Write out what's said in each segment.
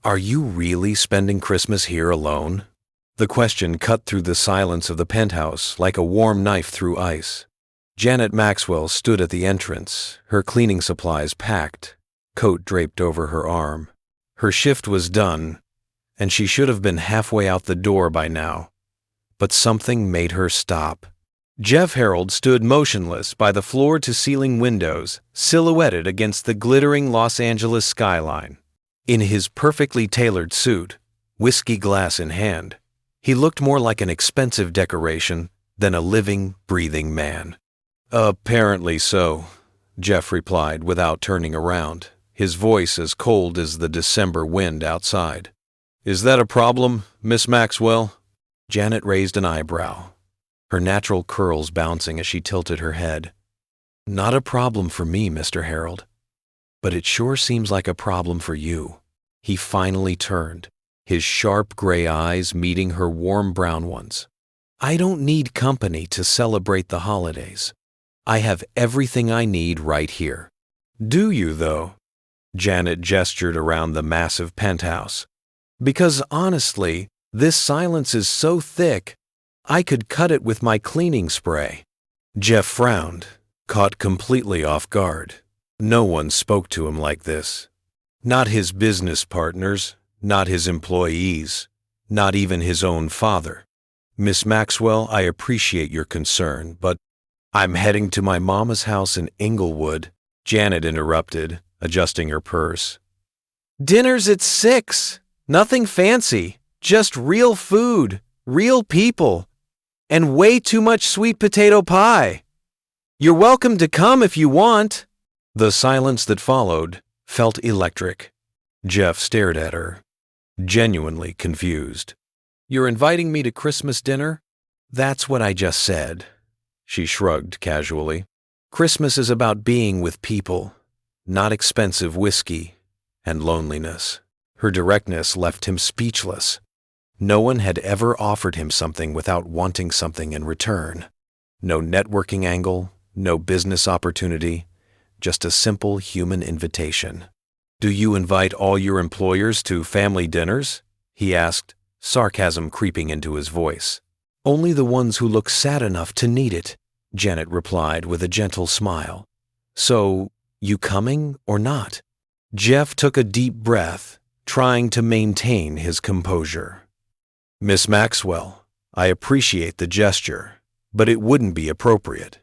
Are you really spending Christmas here alone? The question cut through the silence of the penthouse like a warm knife through ice. Janet Maxwell stood at the entrance, her cleaning supplies packed, coat draped over her arm. Her shift was done, and she should have been halfway out the door by now. But something made her stop. Jeff Harold stood motionless by the floor-to-ceiling windows, silhouetted against the glittering Los Angeles skyline. In his perfectly tailored suit, whiskey glass in hand, he looked more like an expensive decoration than a living, breathing man. "Apparently so," Jeff replied without turning around, his voice as cold as the December wind outside. "Is that a problem, Miss Maxwell?" Janet raised an eyebrow, her natural curls bouncing as she tilted her head. "Not a problem for me, Mr. Harold, but it sure seems like a problem for you." He finally turned, his sharp gray eyes meeting her warm brown ones. "I don't need company to celebrate the holidays. I have everything I need right here." "Do you, though?" Janet gestured around the massive penthouse. "Because honestly, this silence is so thick, I could cut it with my cleaning spray." Jeff frowned, caught completely off guard. No one spoke to him like this. Not his business partners, not his employees, not even his own father. "Miss Maxwell, I appreciate your concern, but I'm heading to my mama's house in Inglewood," Janet interrupted, adjusting her purse. "Dinner's at 6. Nothing fancy, just real food, real people, and way too much sweet potato pie. You're welcome to come if you want." The silence that followed felt electric. Jeff stared at her, genuinely confused. "You're inviting me to Christmas dinner?" "That's what I just said." She shrugged casually. "Christmas is about being with people, not expensive whiskey and loneliness." Her directness left him speechless. No one had ever offered him something without wanting something in return. No networking angle, no business opportunity, just a simple human invitation. "Do you invite all your employers to family dinners?" he asked, sarcasm creeping into his voice. "Only the ones who look sad enough to need it," Janet replied with a gentle smile. "So, you coming or not?" Jeff took a deep breath, trying to maintain his composure. "Miss Maxwell, I appreciate the gesture, but it wouldn't be appropriate.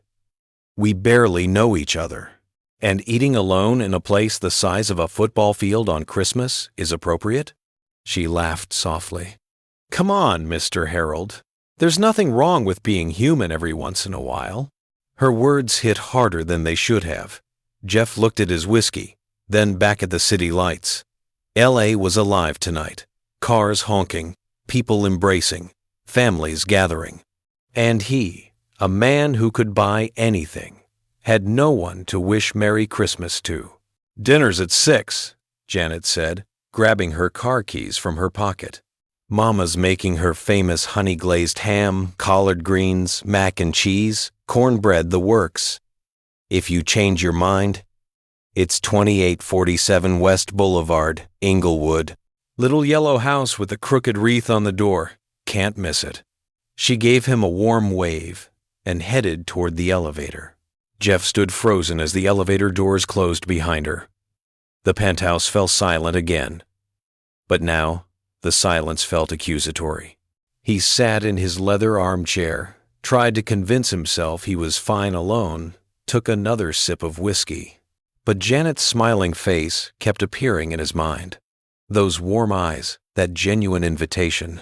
We barely know each other, and eating alone in a place the size of a football field on Christmas is appropriate?" She laughed softly. "Come on, Mr. Harold. There's nothing wrong with being human every once in a while." Her words hit harder than they should have. Jeff looked at his whiskey, then back at the city lights. LA was alive tonight. Cars honking, people embracing, families gathering. And he, a man who could buy anything, had no one to wish Merry Christmas to. "Dinner's at 6, Janet said, grabbing her car keys from her pocket. "Mama's making her famous honey-glazed ham, collard greens, mac and cheese, cornbread, the works. If you change your mind, it's 2847 West Boulevard, Inglewood. Little yellow house with a crooked wreath on the door. Can't miss it." She gave him a warm wave and headed toward the elevator. Jeff stood frozen as the elevator doors closed behind her. The penthouse fell silent again. But now, the silence felt accusatory. He sat in his leather armchair, tried to convince himself he was fine alone, took another sip of whiskey. But Janet's smiling face kept appearing in his mind. Those warm eyes, that genuine invitation.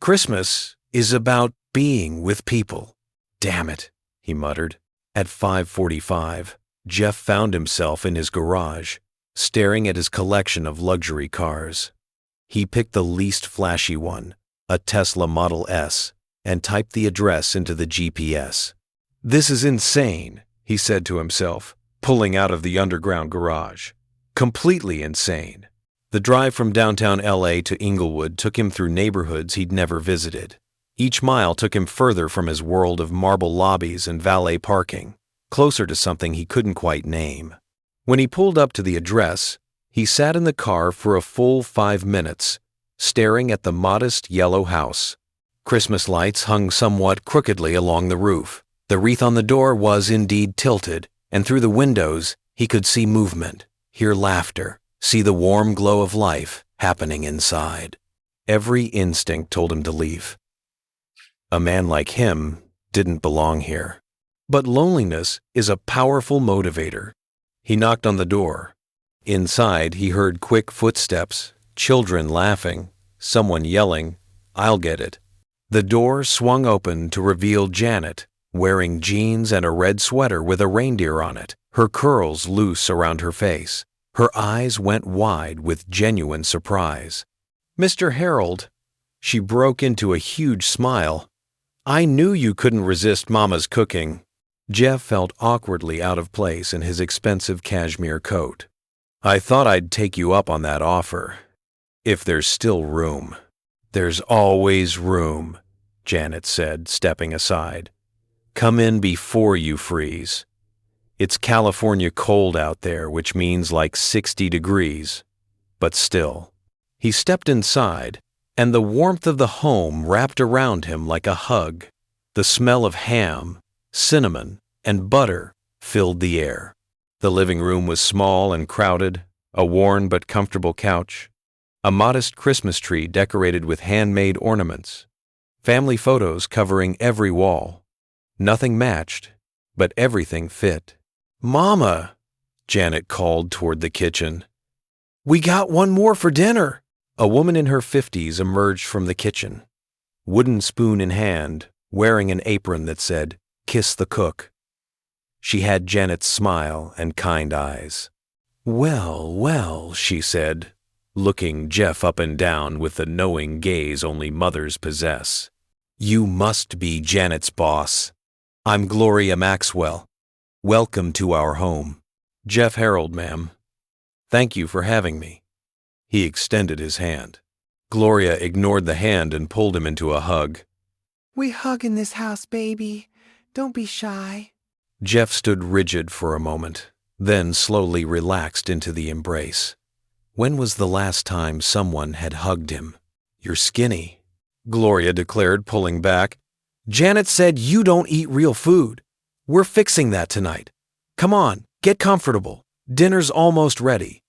Christmas is about being with people. "Damn it," he muttered. At 5:45, Jeff found himself in his garage, staring at his collection of luxury cars. He picked the least flashy one, a Tesla Model S, and typed the address into the GPS. "This is insane," he said to himself, pulling out of the underground garage. Completely insane. The drive from downtown LA to Inglewood took him through neighborhoods he'd never visited. Each mile took him further from his world of marble lobbies and valet parking, closer to something he couldn't quite name. When he pulled up to the address, He sat in the car for a full 5 minutes, staring at the modest yellow house. Christmas lights hung somewhat crookedly along the roof. The wreath on the door was indeed tilted, and through the windows he could see movement, hear laughter, see the warm glow of life happening inside. Every instinct told him to leave. A man like him didn't belong here. But loneliness is a powerful motivator. He knocked on the door. Inside, he heard quick footsteps, children laughing, someone yelling, "I'll get it." The door swung open to reveal Janet, wearing jeans and a red sweater with a reindeer on it, her curls loose around her face. Her eyes went wide with genuine surprise. "Mr. Harold," she broke into a huge smile. "I knew you couldn't resist Mama's cooking." Jeff felt awkwardly out of place in his expensive cashmere coat. "I thought I'd take you up on that offer. If there's still room." "There's always room," Janet said, stepping aside. "Come in before you freeze. It's California cold out there, which means like 60 degrees. But still." He stepped inside, and the warmth of the home wrapped around him like a hug. The smell of ham, cinnamon, and butter filled the air. The living room was small and crowded, a worn but comfortable couch, a modest Christmas tree decorated with handmade ornaments, family photos covering every wall. Nothing matched, but everything fit. "Mama," Janet called toward the kitchen. "We got one more for dinner." A woman in her 50s emerged from the kitchen, wooden spoon in hand, wearing an apron that said, "Kiss the cook." She had Janet's smile and kind eyes. "Well, well," she said, looking Jeff up and down with the knowing gaze only mothers possess. "You must be Janet's boss. I'm Gloria Maxwell. Welcome to our home." "Jeff Harold, ma'am. Thank you for having me." He extended his hand. Gloria ignored the hand and pulled him into a hug. "We hug in this house, baby. Don't be shy." Jeff stood rigid for a moment, then slowly relaxed into the embrace. When was the last time someone had hugged him? "You're skinny," Gloria declared, pulling back. "Janet said you don't eat real food. We're fixing that tonight. Come on, get comfortable. Dinner's almost ready."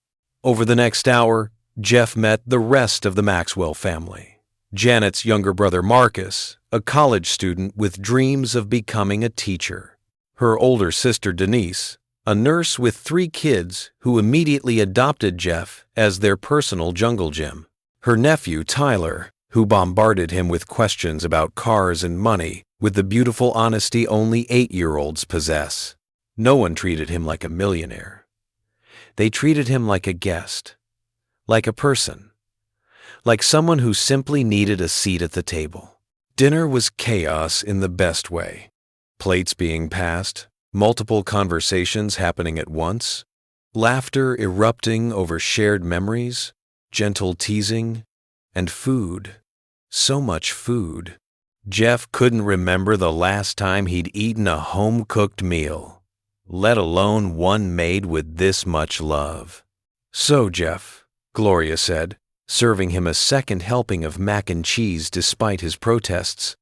Over the next hour, Jeff met the rest of the Maxwell family. Janet's younger brother Marcus, a college student with dreams of becoming a teacher. Her older sister Denise, a nurse with 3 kids who immediately adopted Jeff as their personal jungle gym. Her nephew Tyler, who bombarded him with questions about cars and money with the beautiful honesty only 8-year-olds possess. No one treated him like a millionaire. They treated him like a guest, like a person, like someone who simply needed a seat at the table. Dinner was chaos in the best way. Plates being passed, multiple conversations happening at once, laughter erupting over shared memories, gentle teasing, and food. So much food. Jeff couldn't remember the last time he'd eaten a home-cooked meal, let alone one made with this much love. "So, Jeff," Gloria said, serving him a second helping of mac and cheese despite his protests.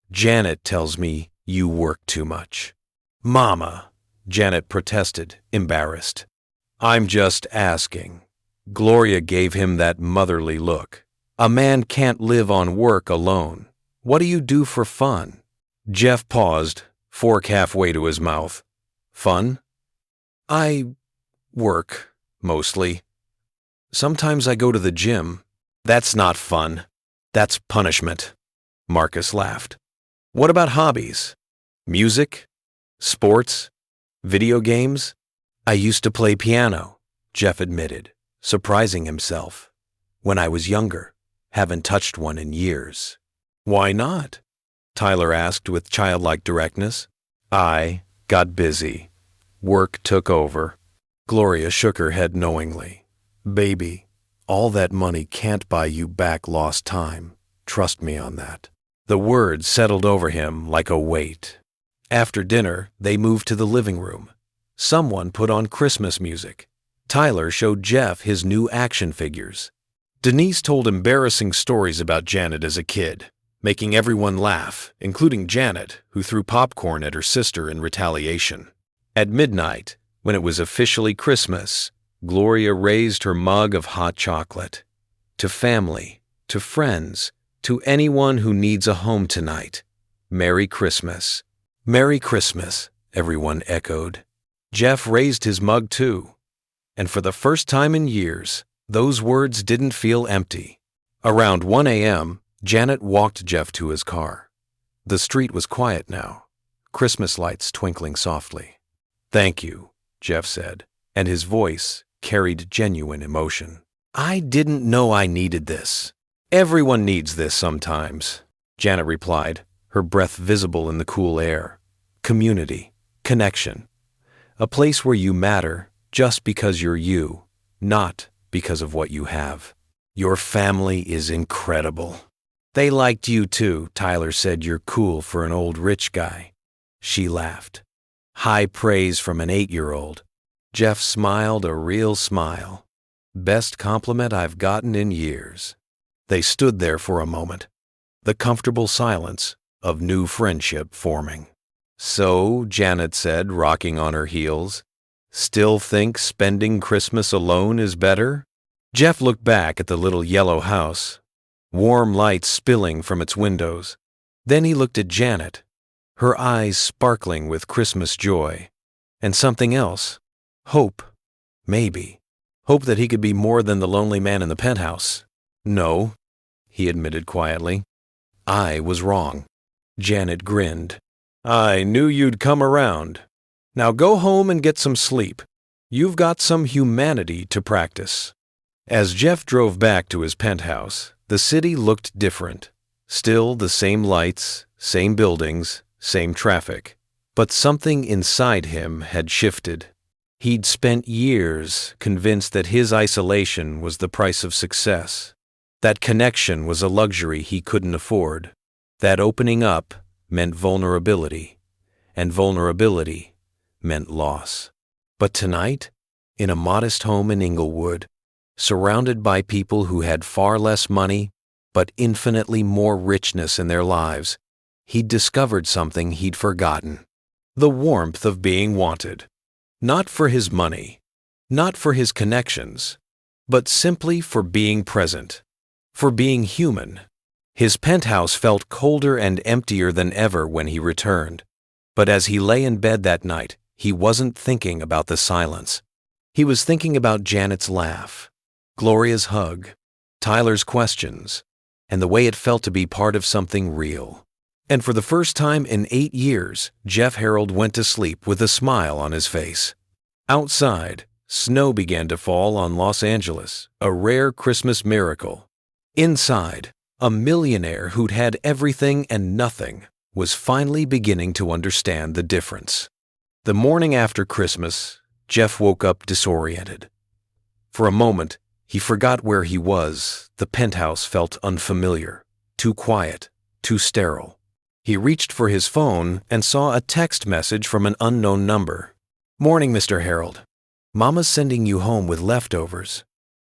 "Janet tells me you work too much." "Mama," Janet protested, embarrassed. "I'm just asking." Gloria gave him that motherly look. "A man can't live on work alone. What do you do for fun?" Jeff paused, fork halfway to his mouth. "Fun? I work, mostly. Sometimes I go to the gym." "That's not fun. That's punishment," Marcus laughed. "What about hobbies? Music? Sports? Video games?" "I used to play piano," Jeff admitted, surprising himself. "When I was younger. Haven't touched one in years." "Why not?" Tyler asked with childlike directness. "I got busy. Work took over." Gloria shook her head knowingly. "Baby, all that money can't buy you back lost time. Trust me on that." The words settled over him like a weight. After dinner, they moved to the living room. Someone put on Christmas music. Tyler showed Jeff his new action figures. Denise told embarrassing stories about Janet as a kid, making everyone laugh, including Janet, who threw popcorn at her sister in retaliation. At midnight, when it was officially Christmas, Gloria raised her mug of hot chocolate. To family, to friends, to anyone who needs a home tonight, Merry Christmas. Merry Christmas, everyone echoed. Jeff raised his mug too, and for the first time in years, those words didn't feel empty. Around 1 a.m., Janet walked Jeff to his car. The street was quiet now, Christmas lights twinkling softly. "Thank you," Jeff said, and his voice carried genuine emotion. "I didn't know I needed this. Everyone needs this sometimes," Janet replied, her breath visible in the cool air. Community, connection. A place where you matter just because you're you, not because of what you have. "Your family is incredible." "They liked you too," Tyler said. "You're cool for an old rich guy." She laughed. High praise from an 8-year-old. Jeff smiled a real smile. "Best compliment I've gotten in years." They stood there for a moment, the comfortable silence of new friendship forming. "So," Janet said, rocking on her heels, "still think spending Christmas alone is better?" Jeff looked back at the little yellow house, warm lights spilling from its windows. Then he looked at Janet, her eyes sparkling with Christmas joy, and something else. Hope. Maybe. Hope that he could be more than the lonely man in the penthouse. "No," he admitted quietly. "I was wrong." Janet grinned. "I knew you'd come around. Now go home and get some sleep. You've got some humanity to practice." As Jeff drove back to his penthouse, the city looked different. Still the same lights, same buildings, same traffic. But something inside him had shifted. He'd spent years convinced that his isolation was the price of success, that connection was a luxury he couldn't afford, that opening up meant vulnerability, and vulnerability meant loss. But tonight, in a modest home in Inglewood, surrounded by people who had far less money but infinitely more richness in their lives, he'd discovered something he'd forgotten: the warmth of being wanted. Not for his money, not for his connections, but simply for being present, for being human. His penthouse felt colder and emptier than ever when he returned. But as he lay in bed that night, he wasn't thinking about the silence. He was thinking about Janet's laugh, Gloria's hug, Tyler's questions, and the way it felt to be part of something real. And for the first time in 8 years, Jeff Harold went to sleep with a smile on his face. Outside, snow began to fall on Los Angeles, a rare Christmas miracle. Inside, a millionaire who'd had everything and nothing was finally beginning to understand the difference. The morning after Christmas, Jeff woke up disoriented. For a moment, he forgot where he was. The penthouse felt unfamiliar, too quiet, too sterile. He reached for his phone and saw a text message from an unknown number. "Morning, Mr. Harold. Mama's sending you home with leftovers.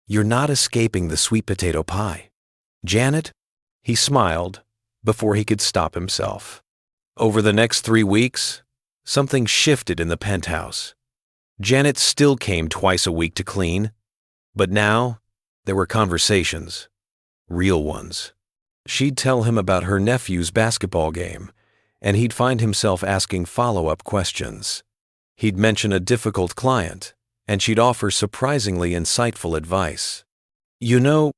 You're not escaping the sweet potato pie. Janet?" He smiled before he could stop himself. Over the next 3 weeks, something shifted in the penthouse. Janet still came twice a week to clean, but now there were conversations, real ones. She'd tell him about her nephew's basketball game, and he'd find himself asking follow-up questions. He'd mention a difficult client, and she'd offer surprisingly insightful advice. "You know,"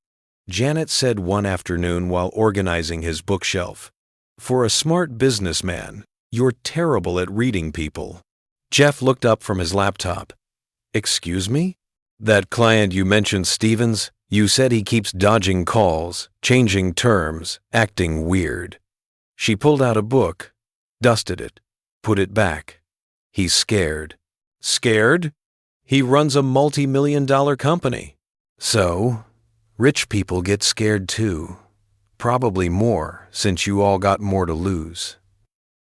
Janet said one afternoon while organizing his bookshelf, "for a smart businessman, you're terrible at reading people." Jeff looked up from his laptop. "Excuse me? That client you mentioned, Stevens? You said he keeps dodging calls, changing terms, acting weird." She pulled out a book, dusted it, put it back. "He's scared." "Scared? He runs a multi-million-dollar company." "So, rich people get scared too. Probably more, since you all got more to lose."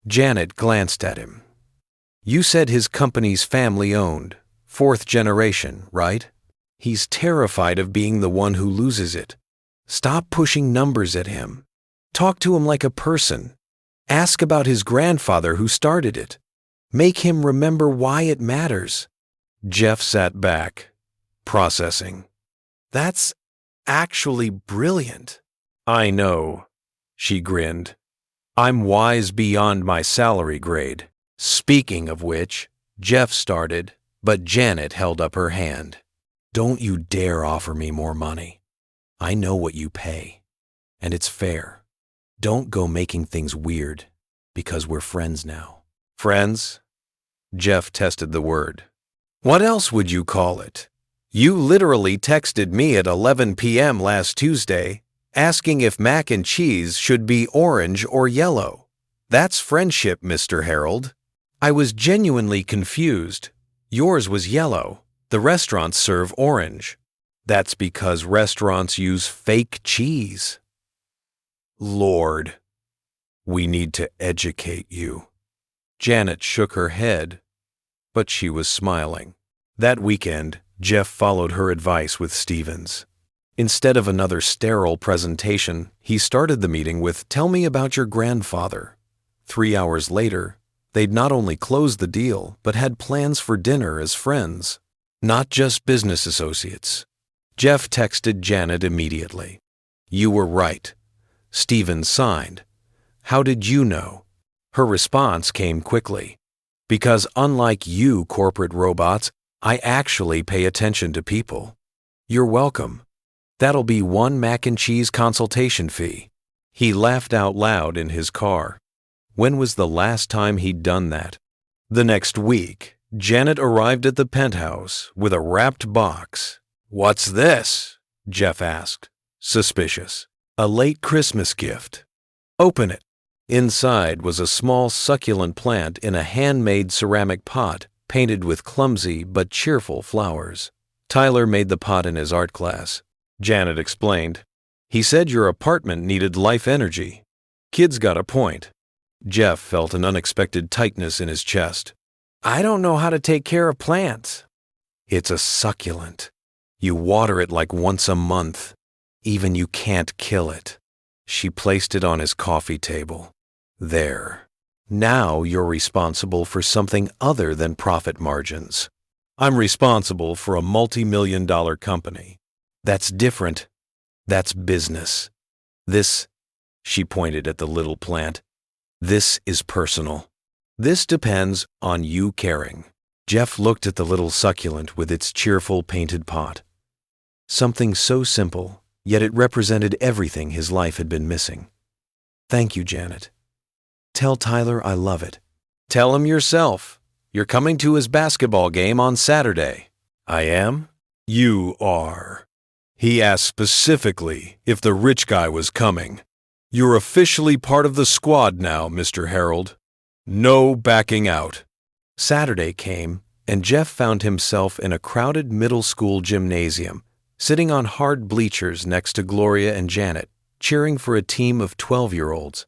Janet glanced at him. "You said his company's family-owned, Fourth generation, right? He's terrified of being the one who loses it. Stop pushing numbers at him. Talk to him like a person. Ask about his grandfather who started it. Make him remember why it matters. Jeff sat back, processing. That's actually brilliant. I know, she grinned. I'm wise beyond my salary grade. Speaking of which, Jeff started, but Janet held up her hand. Don't you dare offer me more money. I know what you pay, and it's fair. Don't go making things weird, because we're friends now. Friends? Jeff tested the word. What else would you call it? You literally texted me at 11 p.m. last Tuesday, asking if mac and cheese should be orange or yellow. That's friendship, Mr. Harold. I was genuinely confused. Yours was yellow. The restaurants serve orange. That's because restaurants use fake cheese. Lord, we need to educate you. Janet shook her head, but she was smiling. That weekend, Jeff followed her advice with Stevens. Instead of another sterile presentation, he started the meeting with, "Tell me about your grandfather." 3 hours later, they'd not only closed the deal, but had plans for dinner as friends, not just business associates. Jeff texted Janet immediately. You were right. Stevens signed. How did you know? Her response came quickly. Because unlike you corporate robots, I actually pay attention to people. You're welcome. That'll be one mac and cheese consultation fee. He laughed out loud in his car. When was the last time he'd done that? The next week, Janet arrived at the penthouse with a wrapped box. What's this? Jeff asked, suspicious. A late Christmas gift. Open it. Inside was a small succulent plant in a handmade ceramic pot painted with clumsy but cheerful flowers. Tyler made the pot in his art class. Janet explained. He said your apartment needed life energy. Kid's got a point. Jeff felt an unexpected tightness in his chest. I don't know how to take care of plants. It's a succulent. You water it like once a month. Even you can't kill it. She placed it on his coffee table. There. Now you're responsible for something other than profit margins. I'm responsible for a multi-million-dollar company. That's different. That's business. This, she pointed at the little plant, this is personal. This depends on you caring. Jeff looked at the little succulent with its cheerful painted pot. Something so simple, yet it represented everything his life had been missing. Thank you, Janet. Tell Tyler I love it. Tell him yourself. You're coming to his basketball game on Saturday. I am? You are. He asked specifically if the rich guy was coming. You're officially part of the squad now, Mr. Harold. No backing out. Saturday came, and Jeff found himself in a crowded middle school gymnasium, sitting on hard bleachers next to Gloria and Janet, cheering for a team of 12-year-olds.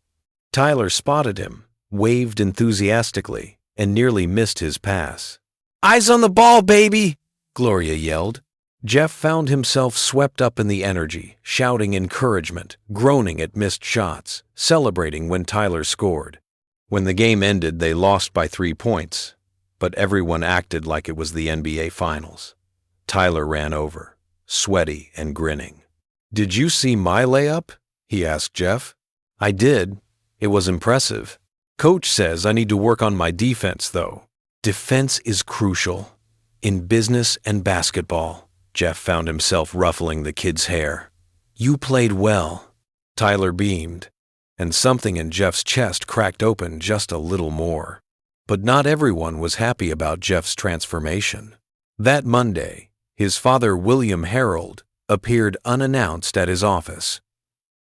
Tyler spotted him, waved enthusiastically, and nearly missed his pass. Eyes on the ball, baby! Gloria yelled. Jeff found himself swept up in the energy, shouting encouragement, groaning at missed shots, celebrating when Tyler scored. When the game ended, they lost by 3 points, but everyone acted like it was the NBA Finals. Tyler ran over, sweaty and grinning. Did you see my layup? He asked Jeff. I did. It was impressive. Coach says I need to work on my defense, though. Defense is crucial. In business and basketball. Jeff found himself ruffling the kid's hair. You played well. Tyler beamed, and something in Jeff's chest cracked open just a little more. But not everyone was happy about Jeff's transformation. That Monday, his father, William Harold, appeared unannounced at his office.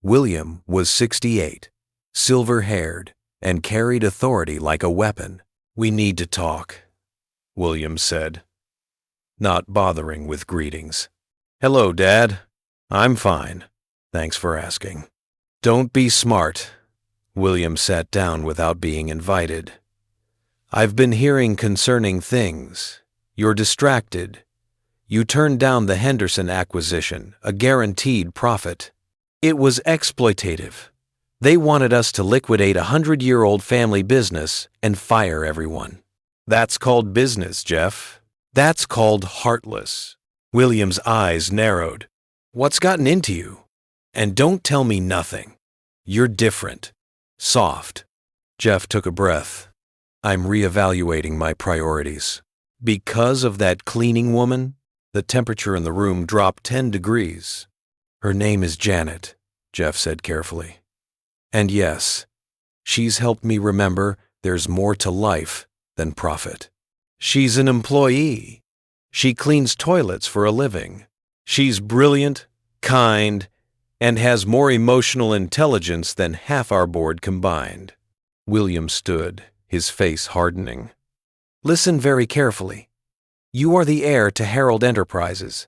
William was 68, silver-haired, and carried authority like a weapon. We need to talk, William said, not bothering with greetings. Hello, Dad. I'm fine. Thanks for asking. Don't be smart. William sat down without being invited. I've been hearing concerning things. You're distracted. You turned down the Henderson acquisition, a guaranteed profit. It was exploitative. They wanted us to liquidate a 100-year-old family business and fire everyone. That's called business, Jeff. That's called heartless. William's eyes narrowed. What's gotten into you? And don't tell me nothing. You're different. Soft. Jeff took a breath. I'm reevaluating my priorities. Because of that cleaning woman, the temperature in the room dropped 10 degrees. Her name is Janet, Jeff said carefully. And yes, she's helped me remember there's more to life than profit. She's an employee. She cleans toilets for a living. She's brilliant, kind, and has more emotional intelligence than half our board combined. William stood, his face hardening. Listen very carefully. You are the heir to Herald Enterprises.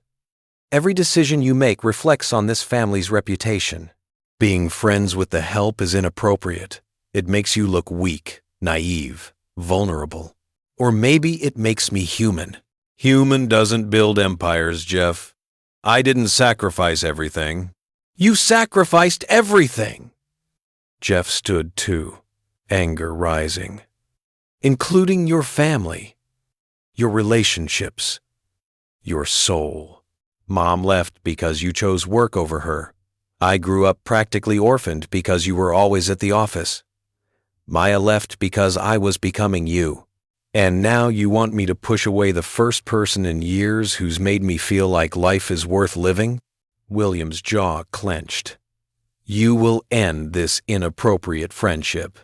Every decision you make reflects on this family's reputation. Being friends with the help is inappropriate. It makes you look weak, naive, vulnerable. Or maybe it makes me human. Human doesn't build empires, Jeff. I didn't sacrifice everything. You sacrificed everything! Jeff stood too, anger rising. Including your family, your relationships, your soul. Mom left because you chose work over her. I grew up practically orphaned because you were always at the office. Maya left because I was becoming you. And now you want me to push away the first person in years who's made me feel like life is worth living? William's jaw clenched. You will end this inappropriate friendship.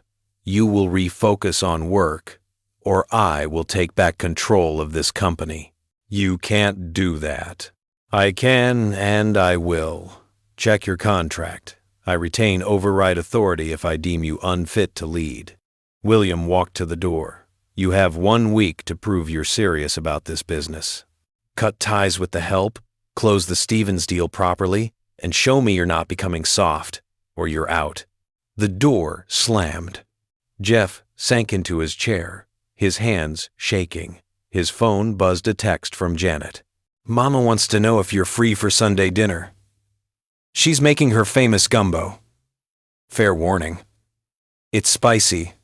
You will refocus on work, or I will take back control of this company. You can't do that. I can and I will. Check your contract. I retain override authority if I deem you unfit to lead. William walked to the door. You have 1 week to prove you're serious about this business. Cut ties with the help, close the Stevens deal properly, and show me you're not becoming soft, or you're out. The door slammed. Jeff sank into his chair, his hands shaking. His phone buzzed a text from Janet. Mama wants to know if you're free for Sunday dinner. She's making her famous gumbo. Fair warning. It's spicy,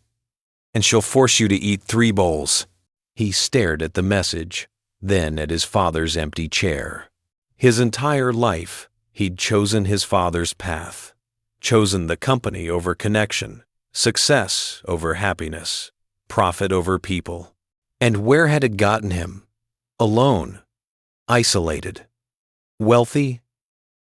and she'll force you to eat 3 bowls. He stared at the message, then at his father's empty chair. His entire life, he'd chosen his father's path, chosen the company over connection, success over happiness, profit over people. And where had it gotten him? Alone, isolated, wealthy,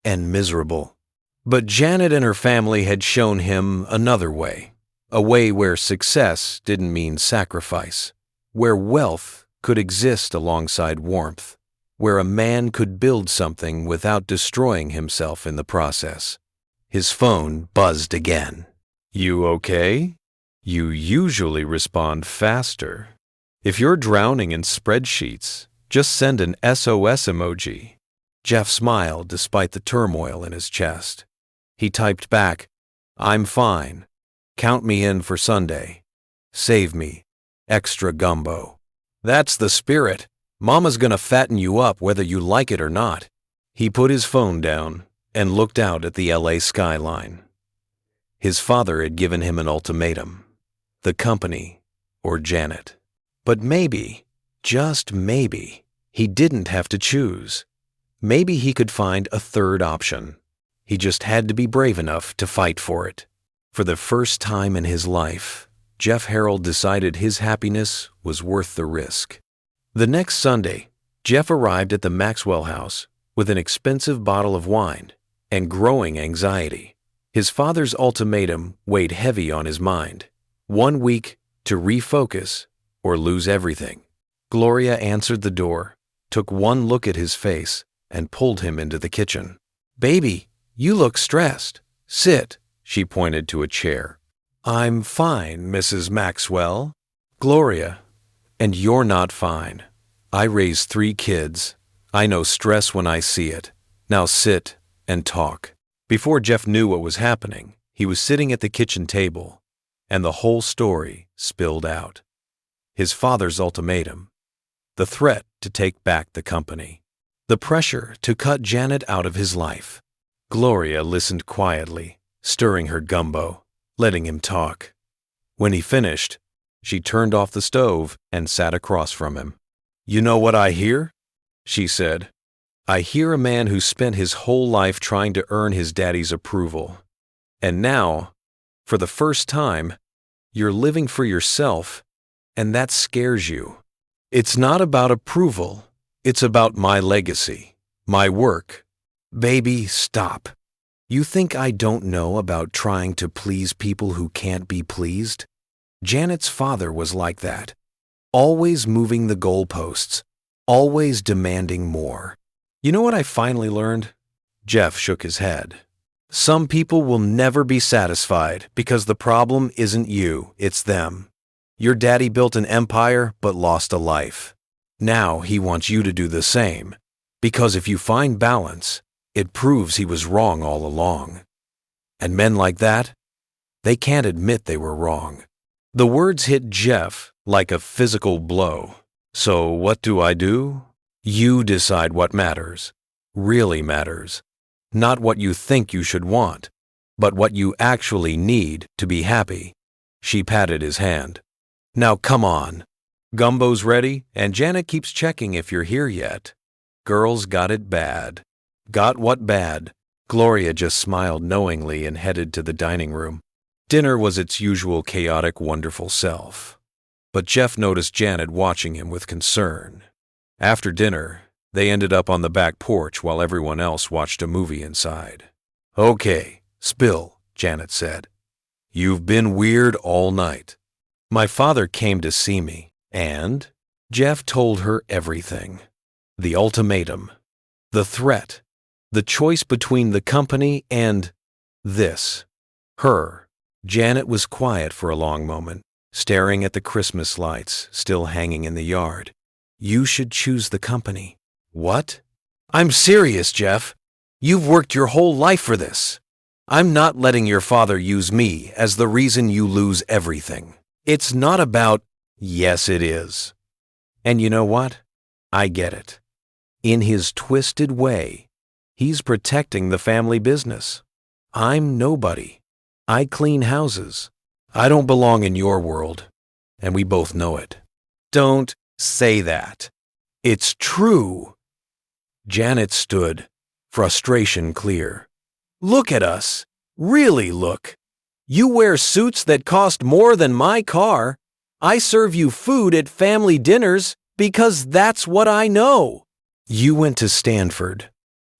and miserable. But Janet and her family had shown him another way, a way where success didn't mean sacrifice, where wealth could exist alongside warmth, where a man could build something without destroying himself in the process. His phone buzzed again. You okay? You usually respond faster. If you're drowning in spreadsheets, just send an SOS emoji. Jeff smiled despite the turmoil in his chest. He typed back, I'm fine. Count me in for Sunday. Save me. Extra gumbo. That's the spirit. Mama's gonna fatten you up whether you like it or not. He put his phone down and looked out at the LA skyline. His father had given him an ultimatum. The company or Janet. But maybe, just maybe, he didn't have to choose. Maybe he could find a third option. He just had to be brave enough to fight for it. For the first time in his life, Jeff Harold decided his happiness was worth the risk. The next Sunday, Jeff arrived at the Maxwell house with an expensive bottle of wine and growing anxiety. His father's ultimatum weighed heavy on his mind. 1 week to refocus or lose everything. Gloria answered the door, took one look at his face, and pulled him into the kitchen. Baby, you look stressed. Sit, she pointed to a chair. I'm fine, Mrs. Maxwell. Gloria, and you're not fine. I raised 3 kids. I know stress when I see it. Now sit and talk. Before Jeff knew what was happening, he was sitting at the kitchen table, and the whole story spilled out. His father's ultimatum. the threat to take back the company, the pressure to cut Janet out of his life. Gloria listened quietly, stirring her gumbo, letting him talk. When he finished, she turned off the stove and sat across from him. "You know what I hear?" she said. "I hear a man who spent his whole life trying to earn his daddy's approval. And now, for the first time, you're living for yourself, and that scares you. It's not about approval. It's about my legacy, my work. Baby, stop. You think I don't know about trying to please people who can't be pleased? Janet's father was like that, always moving the goalposts, always demanding more. You know what I finally learned?" Jeff shook his head. "Some people will never be satisfied because the problem isn't you, it's them. Your daddy built an empire but lost a life. Now he wants you to do the same, because if you find balance, it proves he was wrong all along. And men like that, they can't admit they were wrong." The words hit Jeff like a physical blow. "So what do I do?" "You decide what matters, really matters. Not what you think you should want, but what you actually need to be happy." She patted his hand. "Now come on. Gumbo's ready, and Janet keeps checking if you're here yet. Girls got it bad." "Got what bad?" Gloria just smiled knowingly and headed to the dining room. Dinner was its usual chaotic, wonderful self. But Jeff noticed Janet watching him with concern. After dinner, they ended up on the back porch while everyone else watched a movie inside. "Okay, spill," Janet said. "You've been weird all night." "My father came to see me, and?" Jeff told her everything. The ultimatum, the threat, the choice between the company and this. Her. Janet was quiet for a long moment, staring at the Christmas lights still hanging in the yard. "You should choose the company." "What?" "I'm serious, Jeff. You've worked your whole life for this. I'm not letting your father use me as the reason you lose everything. It's not about—" "Yes, it is. And you know what? I get it. In his twisted way, he's protecting the family business. I'm nobody. I clean houses. I don't belong in your world, and we both know it." "Don't say that. It's true." Janet stood, frustration clear. "Look at us. Really look. You wear suits that cost more than my car. I serve you food at family dinners because that's what I know. You went to Stanford.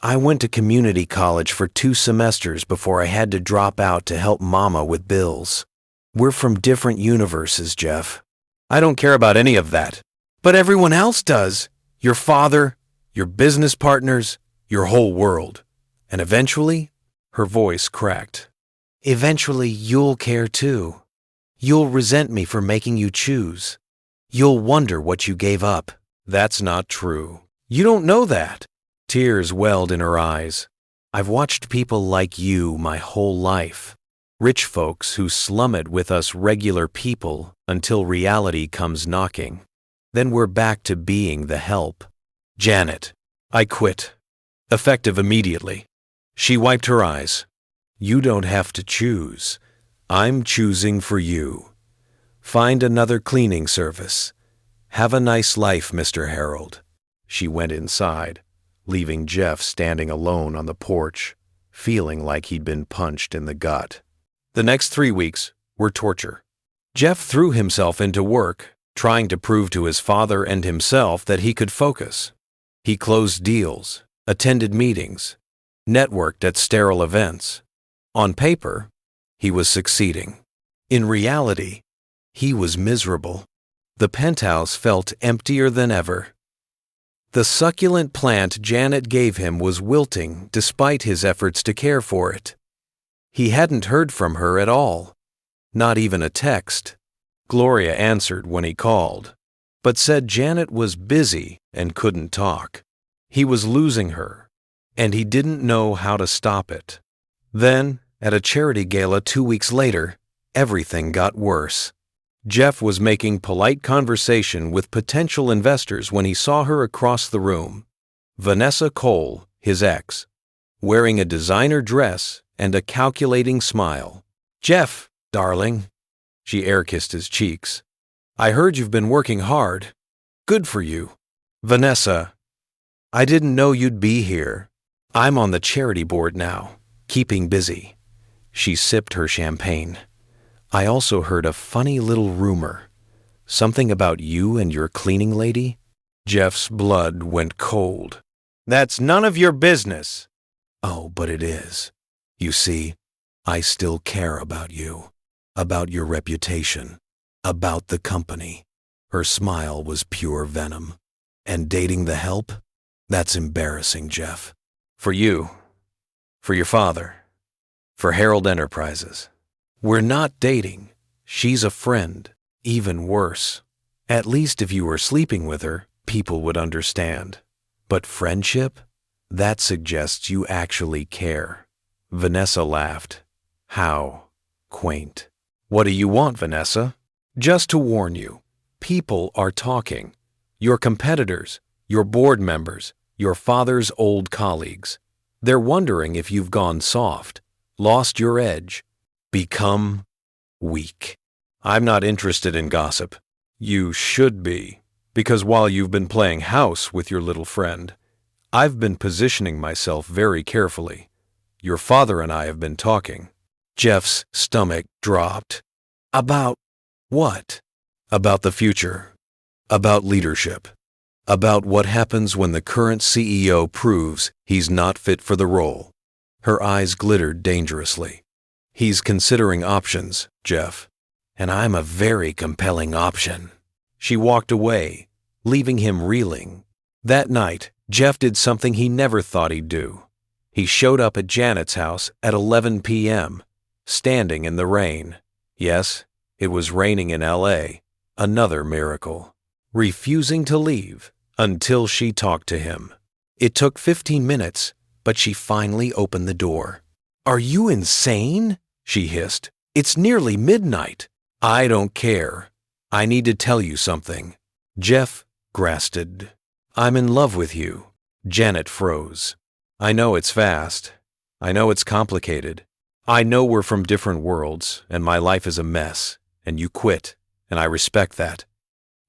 I went to community college for 2 semesters before I had to drop out to help Mama with bills. We're from different universes, Jeff. I don't care about any of that. But everyone else does. Your father, your business partners, your whole world. And eventually," her voice cracked, "eventually you'll care too. You'll resent me for making you choose. You'll wonder what you gave up." "That's not true. You don't know that." Tears welled in her eyes. "I've watched people like you my whole life. Rich folks who slum it with us regular people until reality comes knocking. Then we're back to being the help." "Janet, I quit. Effective immediately." She wiped her eyes. "You don't have to choose. I'm choosing for you. Find another cleaning service. Have a nice life, Mr. Harold." She went inside, leaving Jeff standing alone on the porch, feeling like he'd been punched in the gut. The next 3 weeks were torture. Jeff threw himself into work, trying to prove to his father and himself that he could focus. He closed deals, attended meetings, networked at sterile events. On paper, he was succeeding. In reality, he was miserable. The penthouse felt emptier than ever. The succulent plant Janet gave him was wilting despite his efforts to care for it. He hadn't heard from her at all, not even a text. Gloria answered when he called, but said Janet was busy and couldn't talk. He was losing her, and he didn't know how to stop it. Then, at a charity gala 2 weeks later, everything got worse. Jeff was making polite conversation with potential investors when he saw her across the room. Vanessa Cole, his ex, wearing a designer dress and a calculating smile. "Jeff, darling." She air-kissed his cheeks. "I heard you've been working hard. Good for you." "Vanessa, I didn't know you'd be here. I'm on the charity board now, keeping busy." She sipped her champagne. "I also heard a funny little rumor. Something about you and your cleaning lady?" Jeff's blood went cold. "That's none of your business." "Oh, but it is. You see, I still care about you, about your reputation, about the company." Her smile was pure venom. "And dating the help? That's embarrassing, Jeff. For you, for your father, for Herald Enterprises. We're not dating. She's a friend, even worse. At least if you were sleeping with her, people would understand. But friendship? That suggests you actually care." Vanessa laughed. "How quaint." "What do you want, Vanessa?" "Just to warn you, people are talking. Your competitors, your board members, your father's old colleagues. They're wondering if you've gone soft, lost your edge, become weak." "I'm not interested in gossip." "You should be, because while you've been playing house with your little friend, I've been positioning myself very carefully. Your father and I have been talking." Jeff's stomach dropped. "About what?" "About the future. About leadership. About what happens when the current CEO proves he's not fit for the role." Her eyes glittered dangerously. "He's considering options, Jeff, and I'm a very compelling option." She walked away, leaving him reeling. That night, Jeff did something he never thought he'd do. He showed up at Janet's house at 11 p.m., standing in the rain. Yes, it was raining in L.A., another miracle. Refusing to leave until she talked to him. It took 15 minutes, but she finally opened the door. "Are you insane?" she hissed. "It's nearly midnight." "I don't care. I need to tell you something." Jeff grasped. "I'm in love with you." Janet froze. "I know it's fast. I know it's complicated. I know we're from different worlds, and my life is a mess, and you quit, and I respect that.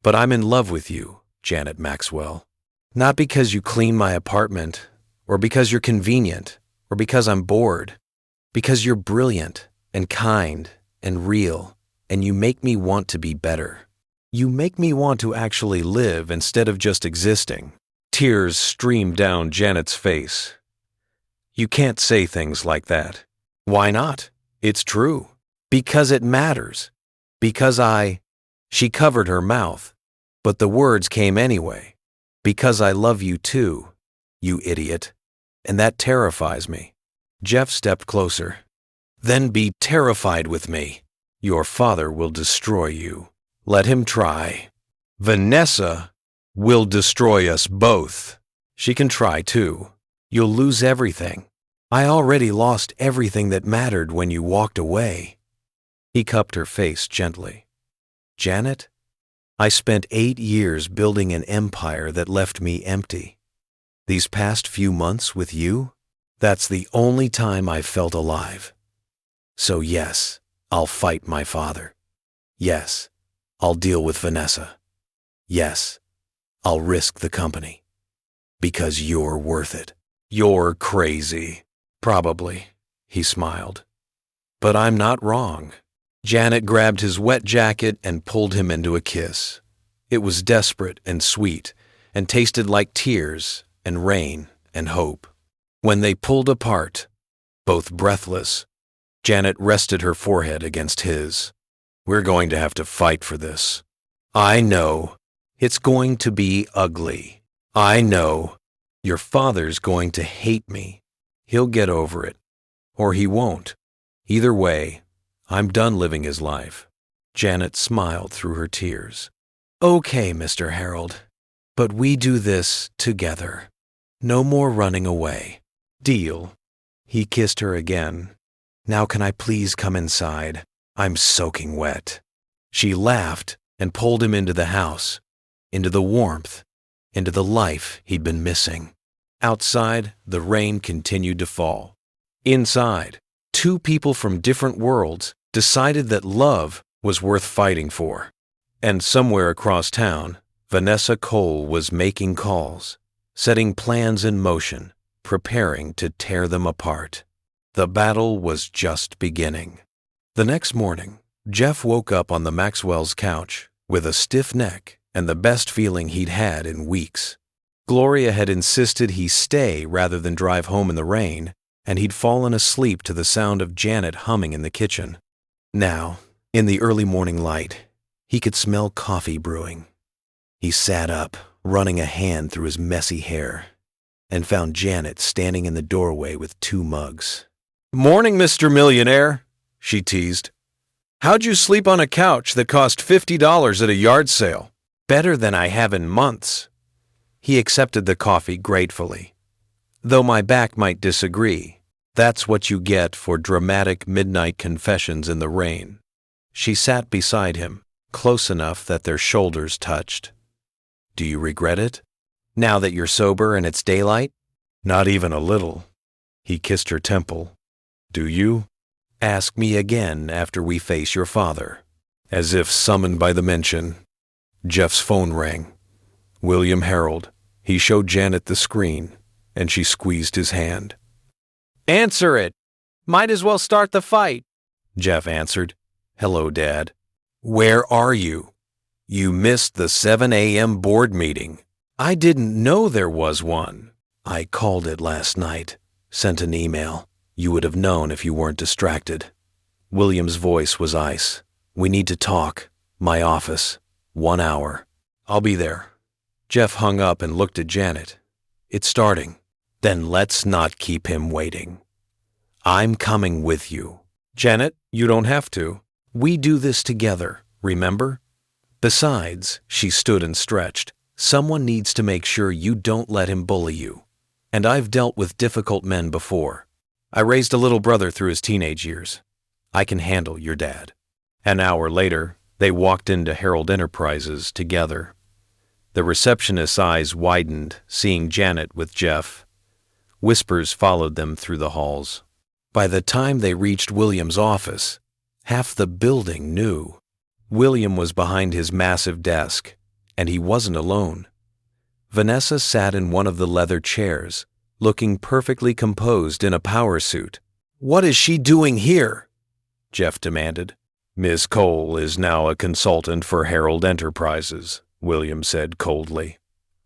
But I'm in love with you, Janet Maxwell. Not because you clean my apartment, or because you're convenient, or because I'm bored. Because you're brilliant, and kind, and real, and you make me want to be better. You make me want to actually live instead of just existing." Tears streamed down Janet's face. "You can't say things like that." "Why not? It's true. Because it matters. Because She covered her mouth, but the words came anyway. "Because I love you too, you idiot. And that terrifies me." Jeff stepped closer. "Then be terrified with me. Your father will destroy you. Let him try." "Vanessa will destroy us both." "She can try too. You'll lose everything. I already lost everything that mattered when you walked away." He cupped her face gently. "Janet, I spent 8 years building an empire that left me empty. These past few months with you, that's the only time I've felt alive. So yes, I'll fight my father. Yes, I'll deal with Vanessa. Yes, I'll risk the company. Because you're worth it." "You're crazy." "Probably," he smiled. "But I'm not wrong." Janet grabbed his wet jacket and pulled him into a kiss. It was desperate and sweet, and tasted like tears and rain and hope. When they pulled apart, both breathless, Janet rested her forehead against his. "We're going to have to fight for this. I know. It's going to be ugly. I know. Your father's going to hate me. He'll get over it. Or he won't. Either way, I'm done living his life." Janet smiled through her tears. "Okay, Mr. Harold. But we do this together. No more running away. Deal?" He kissed her again. "Now can I please come inside? I'm soaking wet." She laughed and pulled him into the house, into the warmth, into the life he'd been missing. Outside, the rain continued to fall. Inside, two people from different worlds decided that love was worth fighting for. And somewhere across town, Vanessa Cole was making calls, setting plans in motion, preparing to tear them apart. The battle was just beginning. The next morning, Jeff woke up on the Maxwell's couch with a stiff neck and the best feeling he'd had in weeks. Gloria had insisted he stay rather than drive home in the rain, and he'd fallen asleep to the sound of Janet humming in the kitchen. Now, in the early morning light, he could smell coffee brewing. He sat up, running a hand through his messy hair, and found Janet standing in the doorway with 2 mugs. "Morning, Mr. Millionaire," she teased. "How'd you sleep on a couch that cost $50 at a yard sale? Better than I have in months." He accepted the coffee gratefully. "Though my back might disagree, that's what you get for dramatic midnight confessions in the rain." She sat beside him, close enough that their shoulders touched. "Do you regret it? Now that you're sober and it's daylight?" "Not even a little." He kissed her temple. "Do you?" "Ask me again after we face your father." As if summoned by the mention, Jeff's phone rang. William Harold. He showed Janet the screen, and she squeezed his hand. "Answer it! Might as well start the fight," Jeff answered. "Hello, Dad. Where are you? You missed the 7 a.m. board meeting." "I didn't know there was one." "I called it last night. Sent an email. You would have known if you weren't distracted." William's voice was ice. "We need to talk. My office. 1 hour." "I'll be there." Jeff hung up and looked at Janet. "It's starting." "Then let's not keep him waiting." "I'm coming with you." "Janet, you don't have to. We do this together, remember? Besides," she stood and stretched, "someone needs to make sure you don't let him bully you. And I've dealt with difficult men before. I raised a little brother through his teenage years. I can handle your dad." An hour later, they walked into Herald Enterprises together. The receptionist's eyes widened, seeing Janet with Jeff. Whispers followed them through the halls. By the time they reached William's office, half the building knew. William was behind his massive desk, and he wasn't alone. Vanessa sat in one of the leather chairs, looking perfectly composed in a power suit. "What is she doing here?" Jeff demanded. "Miss Cole is now a consultant for Herald Enterprises," William said coldly.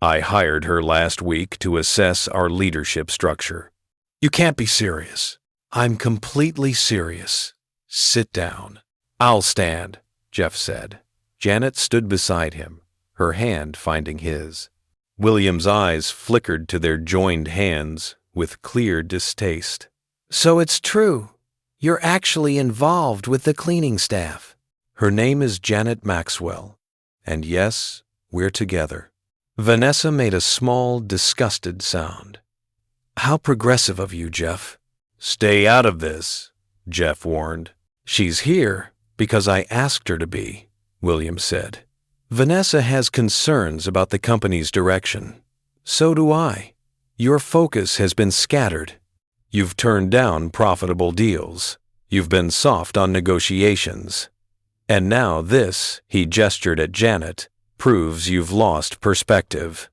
"I hired her last week to assess our leadership structure." "You can't be serious." "I'm completely serious. Sit down." "I'll stand," Jeff said. Janet stood beside him, her hand finding his. William's eyes flickered to their joined hands with clear distaste. "So it's true. You're actually involved with the cleaning staff." "Her name is Janet Maxwell. And yes, we're together." Vanessa made a small, disgusted sound. "How progressive of you, Jeff." "Stay out of this," Jeff warned. "She's here because I asked her to be," William said. "Vanessa has concerns about the company's direction. So do I. Your focus has been scattered. You've turned down profitable deals. You've been soft on negotiations. And now this," he gestured at Janet, "proves you've lost perspective."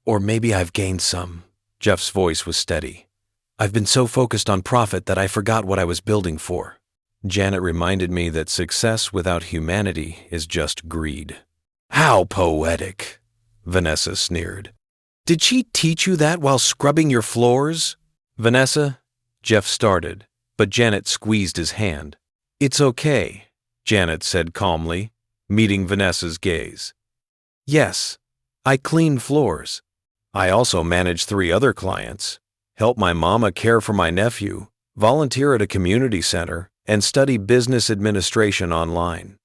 "Or maybe I've gained some." Jeff's voice was steady. "I've been so focused on profit that I forgot what I was building for." Janet reminded me that success without humanity is just greed. "How poetic," Vanessa sneered. "Did she teach you that while scrubbing your floors?" "Vanessa," Jeff started, but Janet squeezed his hand. "It's okay," Janet said calmly, meeting Vanessa's gaze. "Yes, I clean floors. I also manage 3 other clients, help my mama care for my nephew, volunteer at a community center, and study business administration online.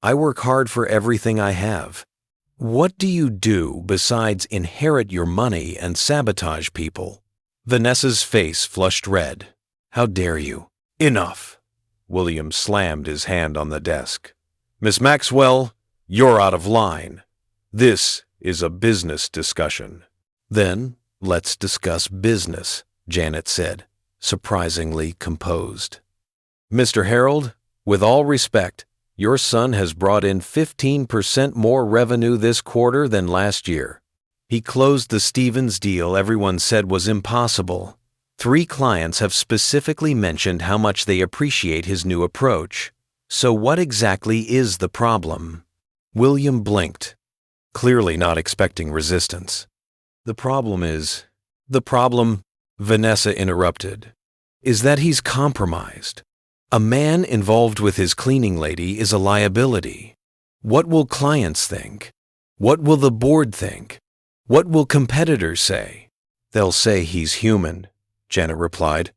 I work hard for everything I have. What do you do besides inherit your money and sabotage people?" Vanessa's face flushed red. "How dare you?" "Enough." William slammed his hand on the desk. Miss Maxwell, you're out of line. This is a business discussion. Then let's discuss business, Janet said, surprisingly composed. Mr. Harold, with all respect, your son has brought in 15% more revenue this quarter than last year. He closed the Stevens deal everyone said was impossible. 3 clients have specifically mentioned how much they appreciate his new approach. So what exactly is the problem? William blinked, clearly not expecting resistance. The problem, Vanessa interrupted, is that he's compromised. A man involved with his cleaning lady is a liability. What will clients think? What will the board think? What will competitors say? They'll say he's human, Janet replied.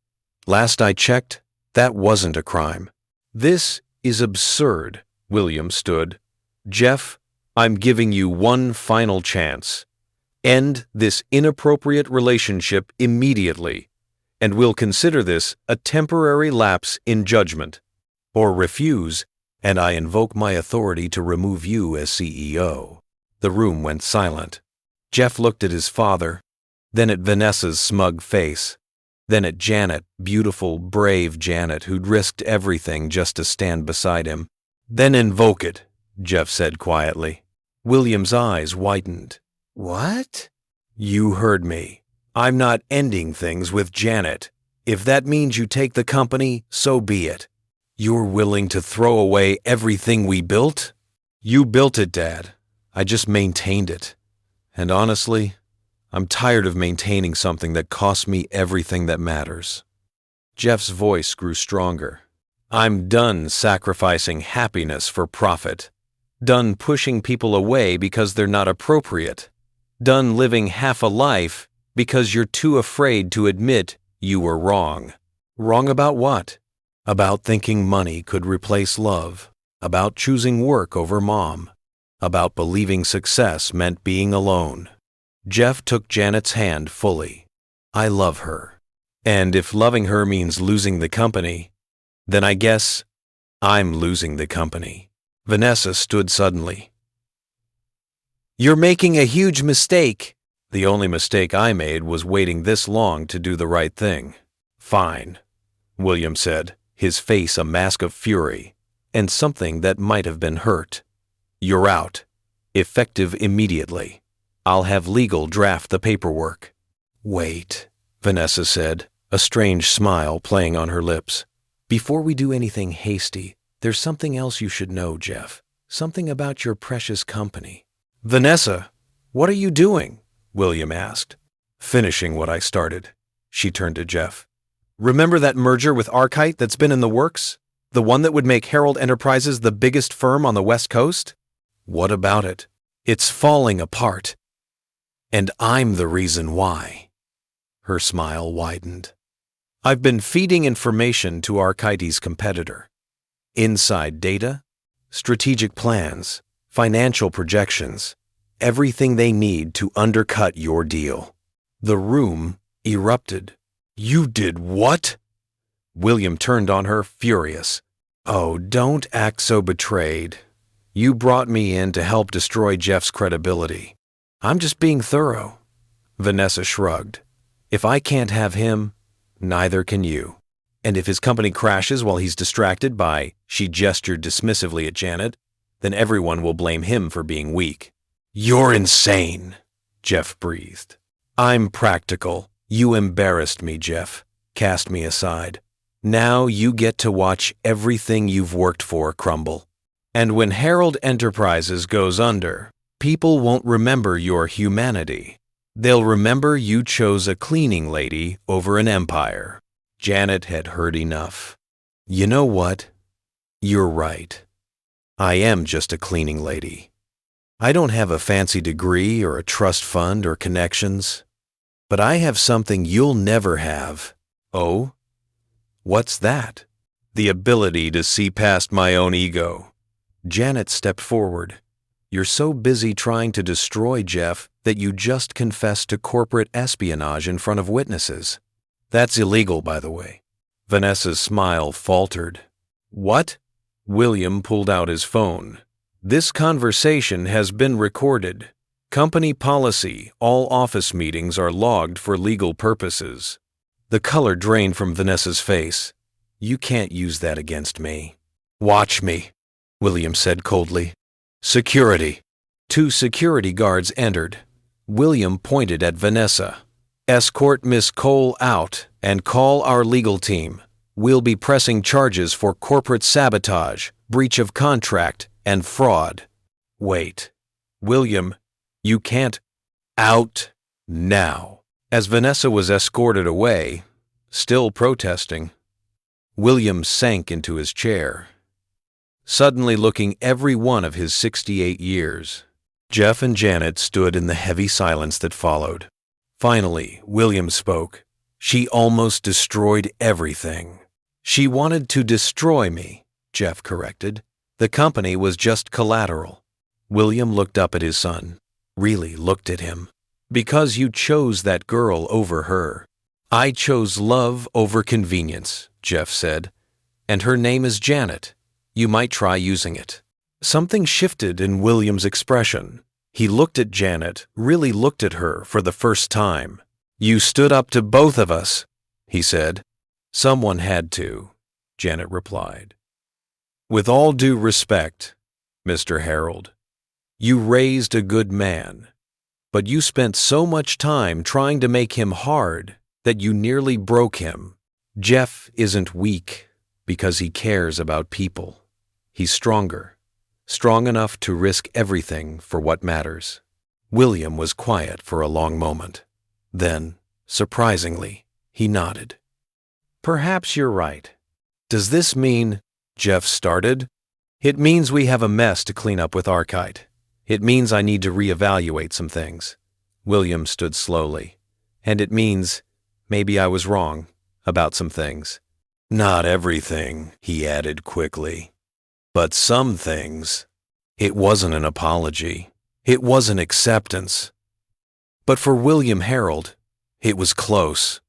Last I checked, that wasn't a crime. This is absurd, William stood. Jeff, I'm giving you one final chance. End this inappropriate relationship immediately, and we'll consider this a temporary lapse in judgment. Or refuse, and I invoke my authority to remove you as CEO. The room went silent. Jeff looked at his father, then at Vanessa's smug face, then at Janet, beautiful, brave Janet who'd risked everything just to stand beside him. Then invoke it, Jeff said quietly. William's eyes widened. What? You heard me. I'm not ending things with Janet. If that means you take the company, so be it. You're willing to throw away everything we built? You built it, Dad. I just maintained it. And honestly, I'm tired of maintaining something that costs me everything that matters. Jeff's voice grew stronger. I'm done sacrificing happiness for profit. Done pushing people away because they're not appropriate. Done living half a life because you're too afraid to admit you were wrong. Wrong about what? About thinking money could replace love. About choosing work over mom. About believing success meant being alone. Jeff took Janet's hand fully. I love her. And if loving her means losing the company, then I guess I'm losing the company. Vanessa stood suddenly. You're making a huge mistake. The only mistake I made was waiting this long to do the right thing. Fine, William said, his face a mask of fury, and something that might have been hurt. You're out. Effective immediately. I'll have legal draft the paperwork. Wait, Vanessa said, a strange smile playing on her lips. Before we do anything hasty, there's something else you should know, Jeff. Something about your precious company. Vanessa, what are you doing? William asked. Finishing what I started. She turned to Jeff. Remember that merger with Archite that's been in the works? The one that would make Herald Enterprises the biggest firm on the West Coast? What about it? It's falling apart. And I'm the reason why. Her smile widened. I've been feeding information to Archite's competitor. Inside data, strategic plans, financial projections, everything they need to undercut your deal. The room erupted. You did what? William turned on her, furious. Oh, don't act so betrayed. You brought me in to help destroy Jeff's credibility. I'm just being thorough. Vanessa shrugged. If I can't have him, neither can you. And if his company crashes while he's distracted by, she gestured dismissively at Janet, then everyone will blame him for being weak. You're insane, Jeff breathed. I'm practical. You embarrassed me, Jeff. Cast me aside. Now you get to watch everything you've worked for crumble. And when Herald Enterprises goes under, people won't remember your humanity. They'll remember you chose a cleaning lady over an empire. Janet had heard enough. You know what? You're right. I am just a cleaning lady. I don't have a fancy degree or a trust fund or connections, but I have something you'll never have. Oh? What's that? The ability to see past my own ego. Janet stepped forward. You're so busy trying to destroy Jeff that you just confessed to corporate espionage in front of witnesses. That's illegal, by the way. Vanessa's smile faltered. What? William pulled out his phone. This conversation has been recorded. Company policy, all office meetings are logged for legal purposes. The color drained from Vanessa's face. You can't use that against me. Watch me, William said coldly. Security. 2 security guards entered. William pointed at Vanessa. Escort Miss Cole out and call our legal team. We'll be pressing charges for corporate sabotage, breach of contract, and fraud. Wait. William, you can't. Out now. As Vanessa was escorted away, still protesting, William sank into his chair, suddenly looking every one of his 68 years. Jeff and Janet stood in the heavy silence that followed. Finally, William spoke. She almost destroyed everything. She wanted to destroy me, Jeff corrected. The company was just collateral. William looked up at his son, really looked at him. Because you chose that girl over her. I chose love over convenience, Jeff said. And her name is Janet. You might try using it. Something shifted in William's expression. He looked at Janet, really looked at her for the first time. You stood up to both of us, he said. Someone had to, Janet replied. With all due respect, Mr. Harold, you raised a good man, but you spent so much time trying to make him hard that you nearly broke him. Jeff isn't weak because he cares about people. He's stronger, strong enough to risk everything for what matters. William was quiet for a long moment. Then, surprisingly, he nodded. Perhaps you're right. Does this mean, Jeff started? It means we have a mess to clean up with Archite. It means I need to reevaluate some things. William stood slowly. And it means maybe I was wrong about some things. Not everything, he added quickly. But some things. It wasn't an apology. It wasn't acceptance. But for William Harold, it was close.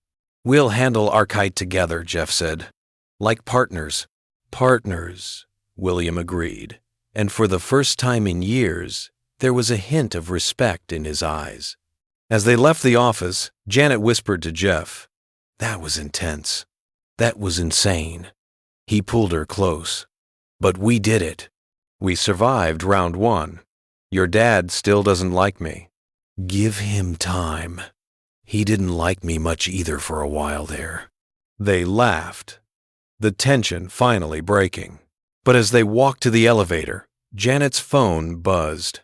We'll handle Archite together, Jeff said. Like partners. Partners, William agreed. And for the first time in years, there was a hint of respect in his eyes. As they left the office, Janet whispered to Jeff, That was intense. That was insane. He pulled her close. But we did it. We survived round 1. Your dad still doesn't like me. Give him time. He didn't like me much either for a while there. They laughed, the tension finally breaking. But as they walked to the elevator, Janet's phone buzzed.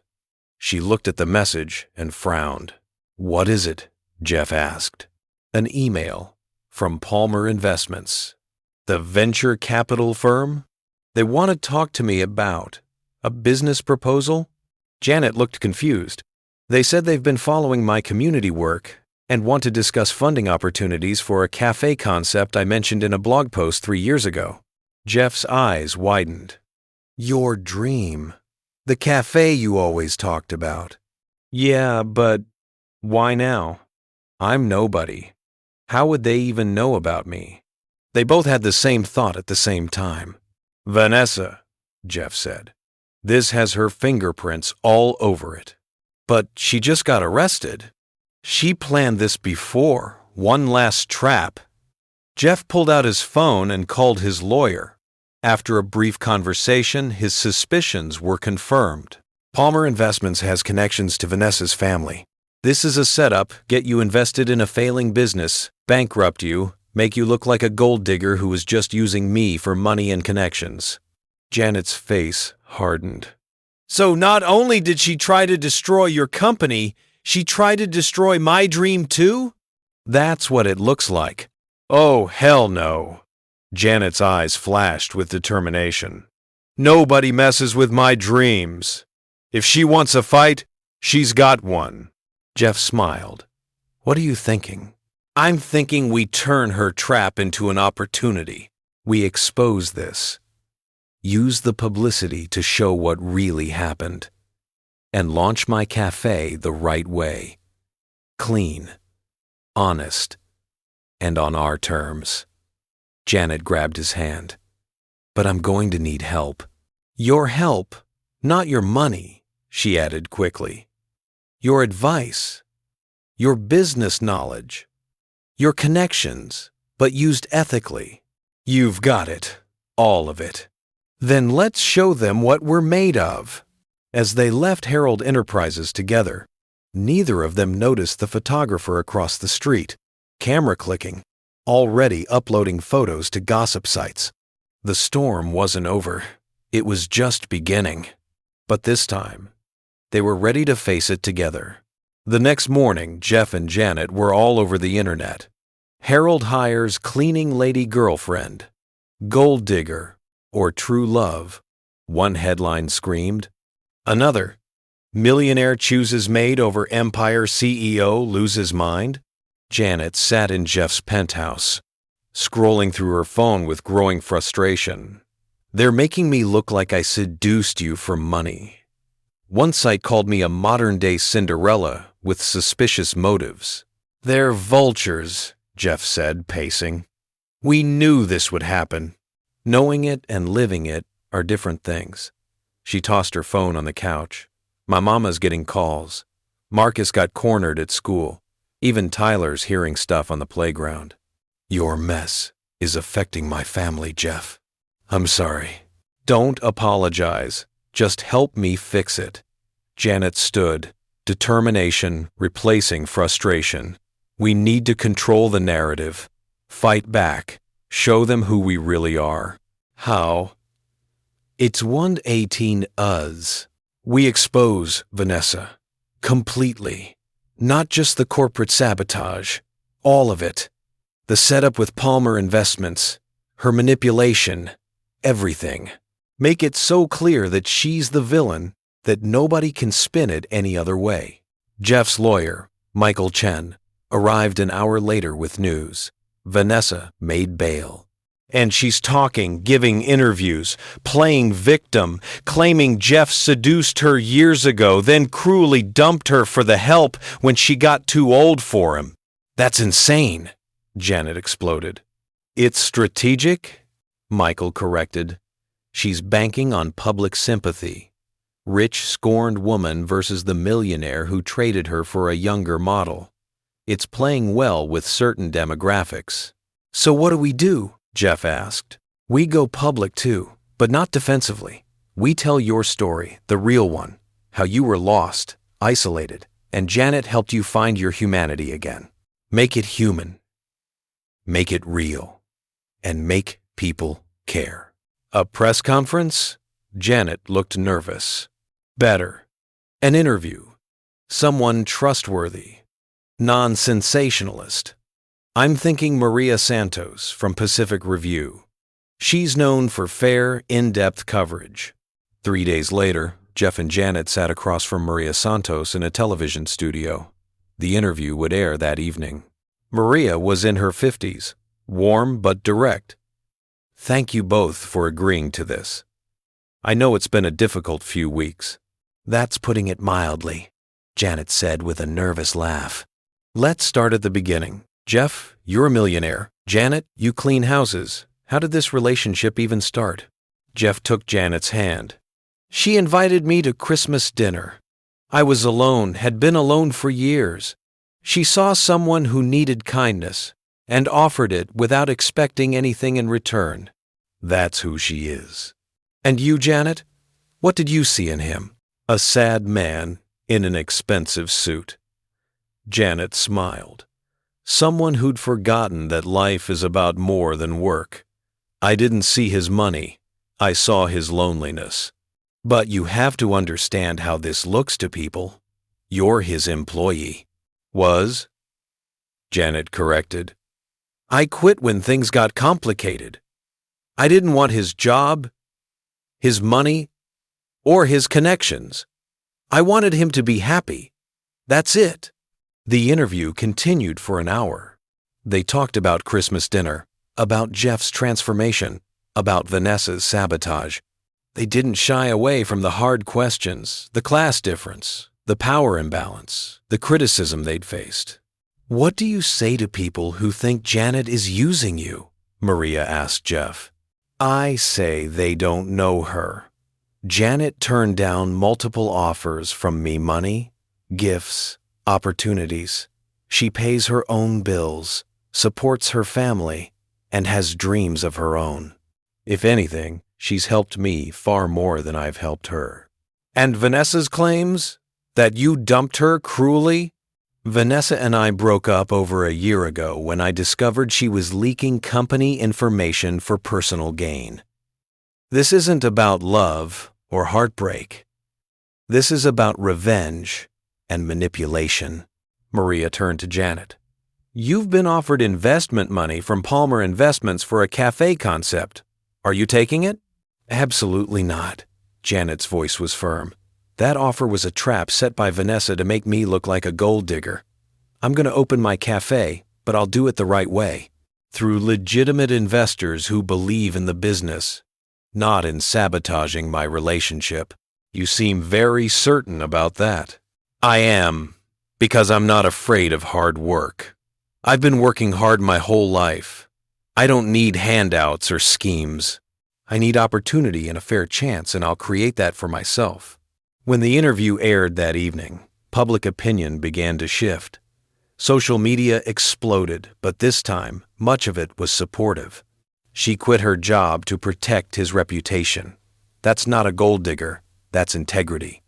She looked at the message and frowned. What is it? Jeff asked. An email from Palmer Investments, the venture capital firm. They want to talk to me about a business proposal? Janet looked confused. They said they've been following my community work and want to discuss funding opportunities for a cafe concept I mentioned in a blog post 3 years ago. Jeff's eyes widened. Your dream. The cafe you always talked about. Yeah, but why now? I'm nobody. How would they even know about me? They both had the same thought at the same time. Vanessa, Jeff said. This has her fingerprints all over it. But she just got arrested. She planned this before, one last trap. Jeff pulled out his phone and called his lawyer. After a brief conversation, his suspicions were confirmed. Palmer Investments has connections to Vanessa's family. This is a setup, get you invested in a failing business, bankrupt you, make you look like a gold digger who was just using me for money and connections. Janet's face hardened. So not only did she try to destroy your company, she tried to destroy my dream too? That's what it looks like. Oh, hell no. Janet's eyes flashed with determination. Nobody messes with my dreams. If she wants a fight, she's got one. Jeff smiled. What are you thinking? I'm thinking we turn her trap into an opportunity. We expose this. Use the publicity to show what really happened. And launch my cafe the right way. Clean, honest, and on our terms. Janet grabbed his hand. but I'm going to need help. Your help, not your money, she added quickly. Your advice, your business knowledge, your connections, but used ethically. You've got it, all of it. Then let's show them what we're made of. As they left Herald Enterprises together, neither of them noticed the photographer across the street, camera clicking, already uploading photos to gossip sites. The storm wasn't over. It was just beginning. But this time, they were ready to face it together. The next morning, Jeff and Janet were all over the internet. Harold hires cleaning lady girlfriend, gold digger, or true love, one headline screamed. Another, millionaire chooses maid over empire CEO loses mind. Janet sat in Jeff's penthouse, scrolling through her phone with growing frustration. They're making me look like I seduced you for money. One site called me a modern-day Cinderella with suspicious motives. They're vultures, Jeff said, pacing. We knew this would happen. Knowing it and living it are different things. She tossed her phone on the couch. My mama's getting calls. Marcus got cornered at school. Even Tyler's hearing stuff on the playground. Your mess is affecting my family, Jeff. I'm sorry. Don't apologize. Just help me fix it. Janet stood, determination replacing frustration. We need to control the narrative. Fight back. Show them who we really are. How? It's 118 us. We expose Vanessa. Completely. Not just the corporate sabotage. All of it. The setup with Palmer Investments. Her manipulation. Everything. Make it so clear that she's the villain that nobody can spin it any other way. Jeff's lawyer, Michael Chen, arrived an hour later with news. Vanessa made bail. And she's talking, giving interviews, playing victim, claiming Jeff seduced her years ago, then cruelly dumped her for the help when she got too old for him. That's insane, Janet exploded. It's strategic, Michael corrected. She's banking on public sympathy. Rich, scorned woman versus the millionaire who traded her for a younger model. It's playing well with certain demographics. So what do? Jeff asked. We go public too, but not defensively. We tell your story, the real one, how you were lost, isolated, and Janet helped you find your humanity again. Make it human. Make it real. And make people care. A press conference? Janet looked nervous. Better. An interview. Someone trustworthy. Non-sensationalist. I'm thinking Maria Santos from Pacific Review. She's known for fair, in-depth coverage. 3 days later, Jeff and Janet sat across from Maria Santos in a television studio. The interview would air that evening. Maria was in her 50s, warm but direct. Thank you both for agreeing to this. I know it's been a difficult few weeks. That's putting it mildly, Janet said with a nervous laugh. Let's start at the beginning. Jeff, you're a millionaire. Janet, you clean houses. How did this relationship even start? Jeff took Janet's hand. She invited me to Christmas dinner. I was alone, had been alone for years. She saw someone who needed kindness and offered it without expecting anything in return. That's who she is. And you, Janet? What did you see in him? A sad man in an expensive suit. Janet smiled. Someone who'd forgotten that life is about more than work. I didn't see his money. I saw his loneliness. But you have to understand how this looks to people. You're his employee. Was? Janet corrected. I quit when things got complicated. I didn't want his job, his money, or his connections. I wanted him to be happy. That's it. The interview continued for an hour. They talked about Christmas dinner, about Jeff's transformation, about Vanessa's sabotage. They didn't shy away from the hard questions, the class difference, the power imbalance, the criticism they'd faced. What do you say to people who think Janet is using you? Maria asked Jeff. I say they don't know her. Janet turned down multiple offers from me: money, gifts, opportunities. She pays her own bills, supports her family, and has dreams of her own. If anything, she's helped me far more than I've helped her. And Vanessa's claims that you dumped her cruelly? Vanessa and I broke up over a year ago when I discovered she was leaking company information for personal gain. This isn't about love or heartbreak. This is about revenge and manipulation. Maria turned to Janet. You've been offered investment money from Palmer Investments for a cafe concept. Are you taking it? Absolutely not. Janet's voice was firm. That offer was a trap set by Vanessa to make me look like a gold digger. I'm going to open my cafe, but I'll do it the right way, through legitimate investors who believe in the business, not in sabotaging my relationship. You seem very certain about that. I am, because I'm not afraid of hard work. I've been working hard my whole life. I don't need handouts or schemes. I need opportunity and a fair chance, and I'll create that for myself. When the interview aired that evening, public opinion began to shift. Social media exploded, but this time, much of it was supportive. She quit her job to protect his reputation. That's not a gold digger, that's integrity.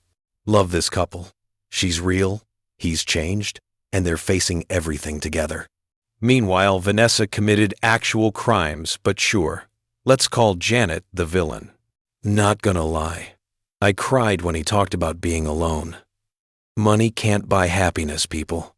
Love this couple. She's real, he's changed, and they're facing everything together. Meanwhile, Vanessa committed actual crimes, but sure, let's call Janet the villain. Not gonna lie. I cried when he talked about being alone. Money can't buy happiness, people.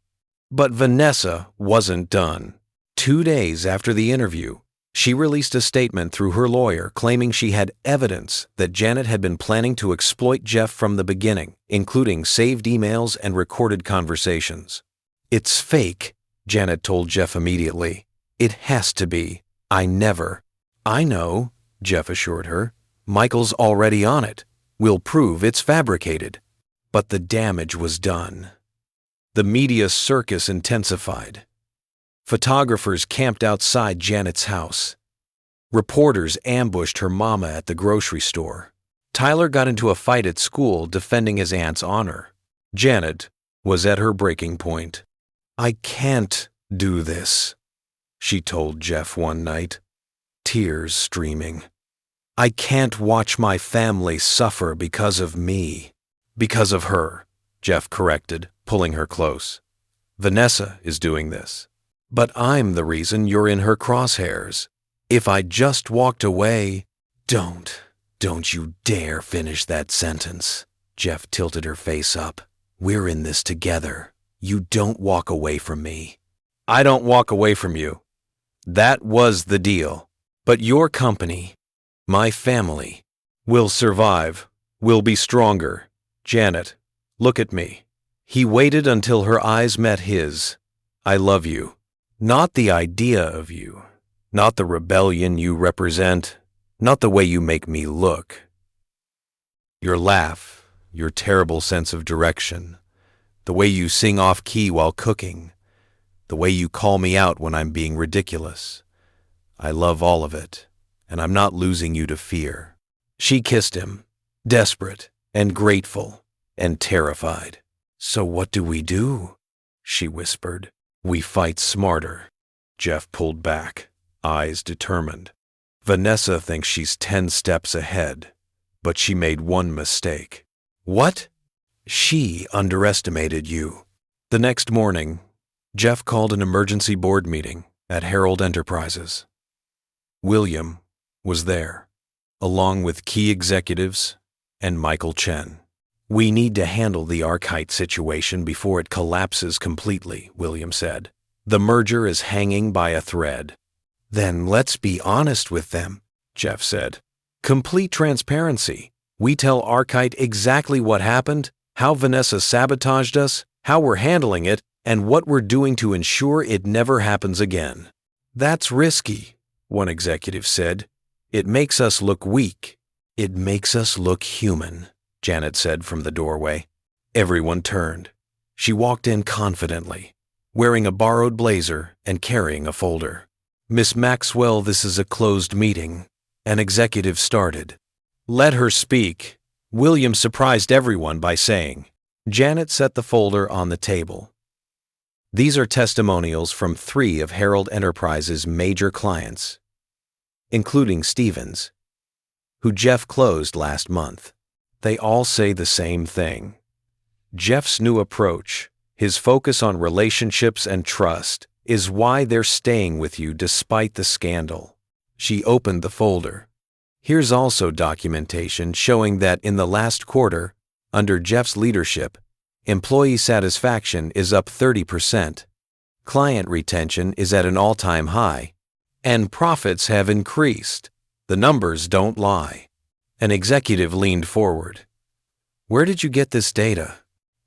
But Vanessa wasn't done. 2 days after the interview, she released a statement through her lawyer claiming she had evidence that Janet had been planning to exploit Jeff from the beginning, including saved emails and recorded conversations. It's fake, Janet told Jeff immediately. It has to be. I know, Jeff assured her. Michael's already on it. We'll prove it's fabricated. But the damage was done. The media circus intensified. Photographers camped outside Janet's house. Reporters ambushed her mama at the grocery store. Tyler got into a fight at school defending his aunt's honor. Janet was at her breaking point. I can't do this, she told Jeff one night, tears streaming. I can't watch my family suffer because of me. Because of her, Jeff corrected, pulling her close. Vanessa is doing this. But I'm the reason you're in her crosshairs. If I just walked away... Don't you dare finish that sentence. Jeff tilted her face up. We're in this together. You don't walk away from me. I don't walk away from you. That was the deal. But your company, my family, will survive, will be stronger. Janet, look at me. He waited until her eyes met his. I love you. Not the idea of you. Not the rebellion you represent. Not the way you make me look. Your laugh, your terrible sense of direction. The way you sing off-key while cooking. The way you call me out when I'm being ridiculous. I love all of it, and I'm not losing you to fear. She kissed him, desperate and grateful and terrified. So what do? She whispered. We fight smarter. Jeff pulled back, eyes determined. Vanessa thinks she's 10 steps ahead, but she made one mistake. What? She underestimated you. The next morning, Jeff called an emergency board meeting at Herald Enterprises. William was there, along with key executives and Michael Chen. We need to handle the Archite situation before it collapses completely, William said. The merger is hanging by a thread. Then let's be honest with them, Jeff said. Complete transparency. We tell Archite exactly what happened, how Vanessa sabotaged us, how we're handling it, and what we're doing to ensure it never happens again. That's risky, one executive said. It makes us look weak. It makes us look human, Janet said from the doorway. Everyone turned. She walked in confidently, wearing a borrowed blazer and carrying a folder. Miss Maxwell, this is a closed meeting. An executive started. Let her speak. William surprised everyone by saying. Janet set the folder on the table. These are testimonials from 3 of Herald Enterprises' major clients, including Stevens, who Jeff closed last month. They all say the same thing. Jeff's new approach, his focus on relationships and trust, is why they're staying with you despite the scandal. She opened the folder. Here's also documentation showing that in the last quarter, under Jeff's leadership, employee satisfaction is up 30%, client retention is at an all-time high, and profits have increased. The numbers don't lie. An executive leaned forward. Where did you get this data?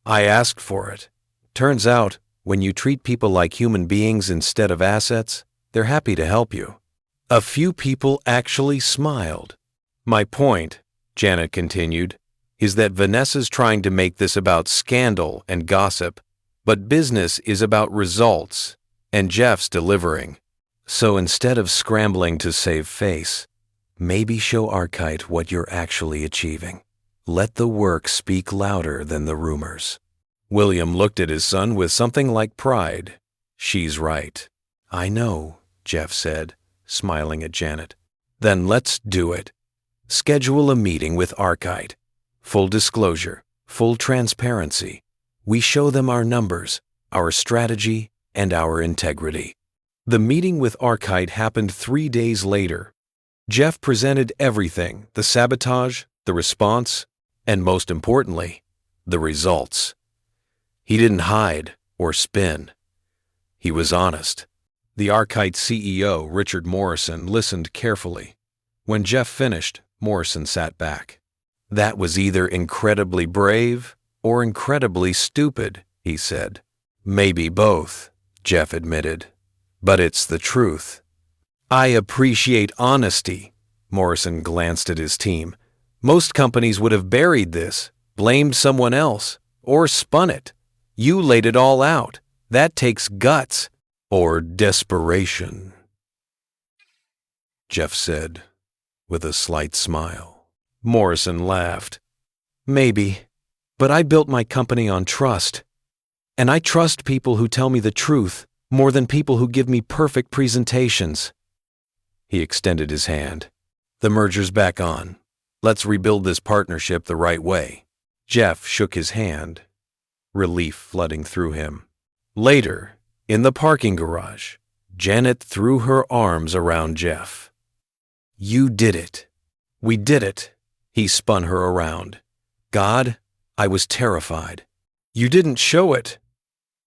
I asked for it. Turns out, when you treat people like human beings instead of assets, they're happy to help you. A few people actually smiled. My point, Janet continued, is that Vanessa's trying to make this about scandal and gossip, but business is about results, and Jeff's delivering. So instead of scrambling to save face, maybe show Archite what you're actually achieving. Let the work speak louder than the rumors. William looked at his son with something like pride. She's right. I know, Jeff said, smiling at Janet. Then let's do it. Schedule a meeting with Archite. Full disclosure, full transparency. We show them our numbers, our strategy, and our integrity. The meeting with Archite happened 3 days later. Jeff presented everything, the sabotage, the response, and most importantly, the results. He didn't hide or spin. He was honest. The Archite CEO, Richard Morrison, listened carefully. When Jeff finished, Morrison sat back. That was either incredibly brave or incredibly stupid, he said. Maybe both, Jeff admitted. But it's the truth. I appreciate honesty. Morrison glanced at his team. Most companies would have buried this, blamed someone else, or spun it. You laid it all out. That takes guts. Or desperation, Jeff said, with a slight smile. Morrison laughed. Maybe, but I built my company on trust. And I trust people who tell me the truth more than people who give me perfect presentations. He extended his hand. The merger's back on. Let's rebuild this partnership the right way. Jeff shook his hand, relief flooding through him. Later, in the parking garage, Janet threw her arms around Jeff. You did it. We did it. He spun her around. God, I was terrified. You didn't show it.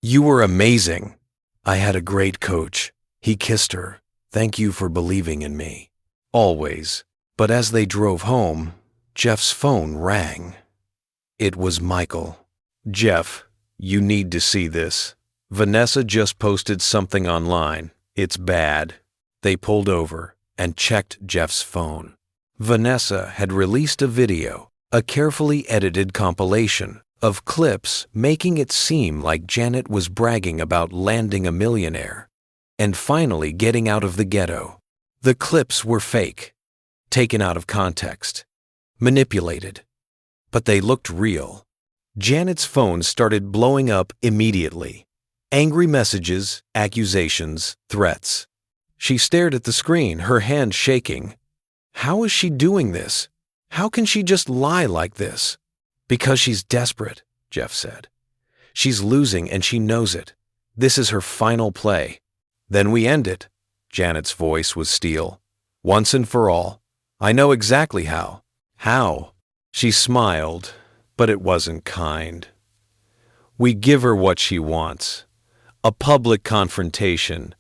You were amazing. I had a great coach. He kissed her. Thank you for believing in me. Always. But as they drove home, Jeff's phone rang. It was Michael. Jeff, you need to see this. Vanessa just posted something online. It's bad. They pulled over and checked Jeff's phone. Vanessa had released a video, a carefully edited compilation of clips making it seem like Janet was bragging about landing a millionaire and finally getting out of the ghetto. The clips were fake, taken out of context, manipulated, but they looked real. Janet's phone started blowing up immediately. Angry messages, accusations, threats. She stared at the screen, her hand shaking. How is she doing this? How can she just lie like this? Because she's desperate, Jeff said. She's losing and she knows it. This is her final play. Then we end it. Janet's voice was steel. Once and for all. I know exactly how. How? She smiled, but it wasn't kind. We give her what she wants. A public confrontation,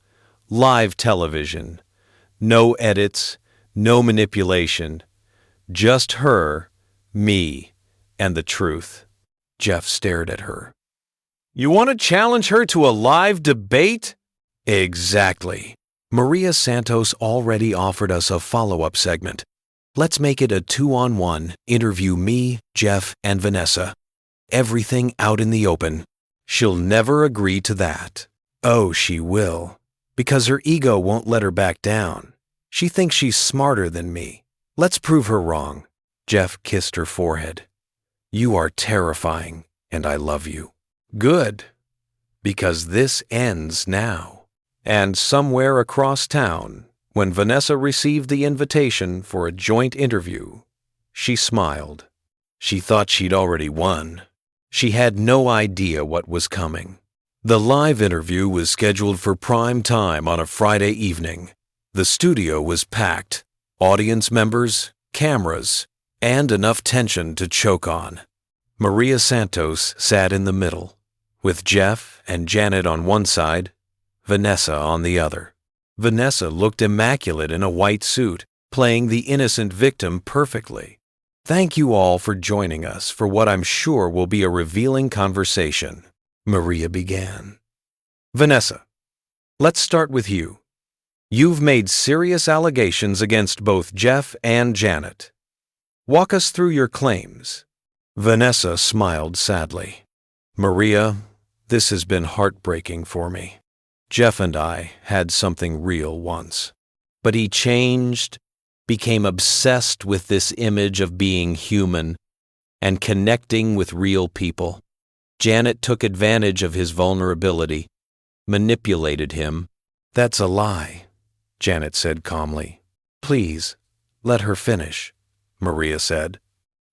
live television, no edits, no manipulation, just her, me, and the truth. Jeff stared at her. You want to challenge her to a live debate? Exactly. Maria Santos already offered us a follow-up segment. Let's make it a 2-on-1, interview me, Jeff, and Vanessa. Everything out in the open. She'll never agree to that. Oh, she will. Because her ego won't let her back down. She thinks she's smarter than me. Let's prove her wrong. Jeff kissed her forehead. You are terrifying, and I love you. Good, because this ends now. And somewhere across town, when Vanessa received the invitation for a joint interview, she smiled. She thought she'd already won. She had no idea what was coming. The live interview was scheduled for prime time on a Friday evening. The studio was packed. Audience members, cameras, and enough tension to choke on. Maria Santos sat in the middle, with Jeff and Janet on one side, Vanessa on the other. Vanessa looked immaculate in a white suit, playing the innocent victim perfectly. Thank you all for joining us for what I'm sure will be a revealing conversation, Maria began. Vanessa, let's start with you. You've made serious allegations against both Jeff and Janet. Walk us through your claims. Vanessa smiled sadly. Maria, this has been heartbreaking for me. Jeff and I had something real once. But he changed, became obsessed with this image of being human and connecting with real people. Janet took advantage of his vulnerability, manipulated him. That's a lie, Janet said calmly. Please, let her finish, Maria said.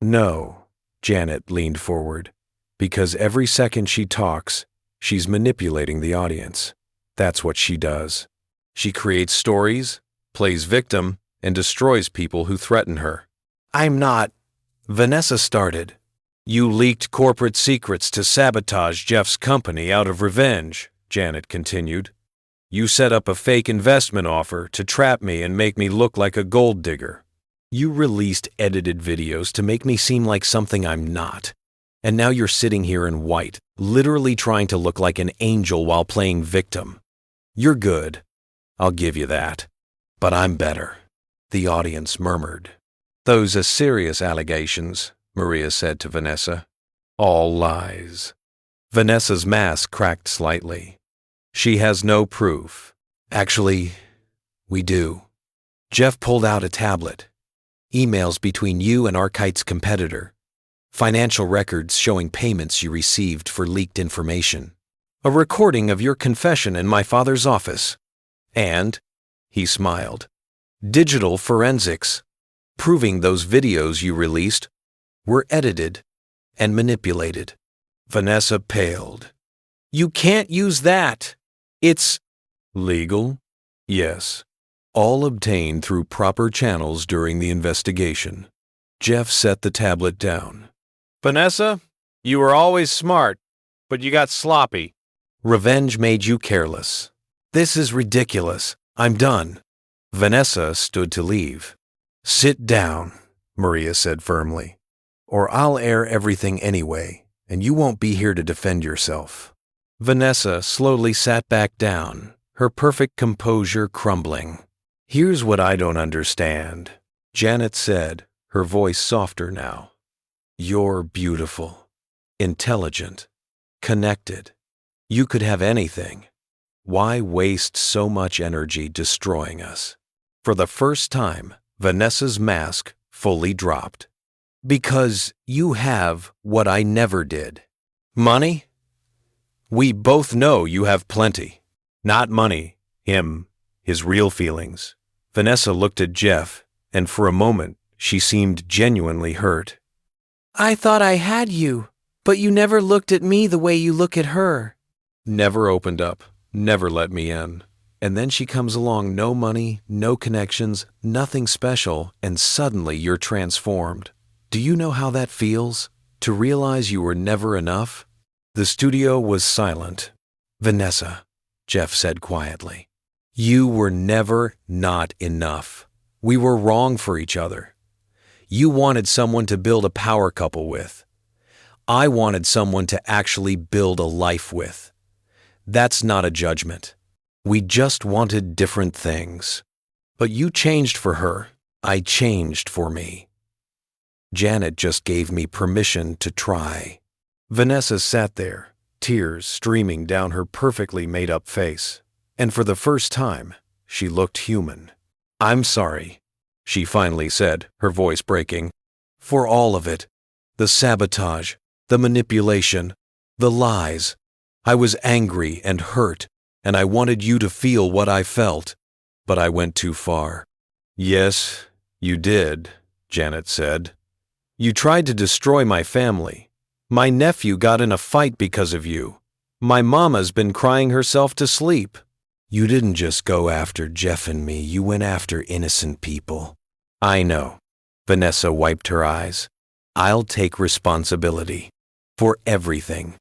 No, Janet leaned forward, because every second she talks, she's manipulating the audience. That's what she does. She creates stories, plays victim, and destroys people who threaten her. I'm not. Vanessa started. You leaked corporate secrets to sabotage Jeff's company out of revenge, Janet continued. You set up a fake investment offer to trap me and make me look like a gold digger. You released edited videos to make me seem like something I'm not. And now you're sitting here in white, literally trying to look like an angel while playing victim. You're good. I'll give you that. But I'm better, the audience murmured. Those are serious allegations, Maria said to Vanessa. All lies. Vanessa's mask cracked slightly. She has no proof. Actually, we do. Jeff pulled out a tablet. Emails between you and Arkite's competitor. Financial records showing payments you received for leaked information. A recording of your confession in my father's office. And, he smiled, digital forensics, proving those videos you released were edited and manipulated. Vanessa paled. You can't use that. It's legal? Yes. All obtained through proper channels during the investigation. Jeff set the tablet down. Vanessa, you were always smart, but you got sloppy. Revenge made you careless. This is ridiculous. I'm done. Vanessa stood to leave. Sit down, Maria said firmly, or I'll air everything anyway, and you won't be here to defend yourself. Vanessa slowly sat back down, her perfect composure crumbling. Here's what I don't understand, Janet said, her voice softer now. You're beautiful, intelligent, connected. You could have anything. Why waste so much energy destroying us? For the first time, Vanessa's mask fully dropped. Because you have what I never did. Money? We both know you have plenty. Not money, him, his real feelings. Vanessa looked at Jeff, and for a moment, she seemed genuinely hurt. I thought I had you, but you never looked at me the way you look at her. Never opened up, never let me in. And then she comes along, no money, no connections, nothing special, and suddenly you're transformed. Do you know how that feels? To realize you were never enough? The studio was silent. Vanessa, Jeff said quietly, you were never not enough. We were wrong for each other. You wanted someone to build a power couple with. I wanted someone to actually build a life with. That's not a judgment. We just wanted different things. But you changed for her. I changed for me. Janet just gave me permission to try. Vanessa sat there, tears streaming down her perfectly made-up face. And for the first time, she looked human. I'm sorry, she finally said, her voice breaking. For all of it. The sabotage, the manipulation, the lies. I was angry and hurt, and I wanted you to feel what I felt, but I went too far. Yes, you did, Janet said. You tried to destroy my family. My nephew got in a fight because of you. My mama's been crying herself to sleep. You didn't just go after Jeff and me, you went after innocent people. I know. Vanessa wiped her eyes. I'll take responsibility. For everything.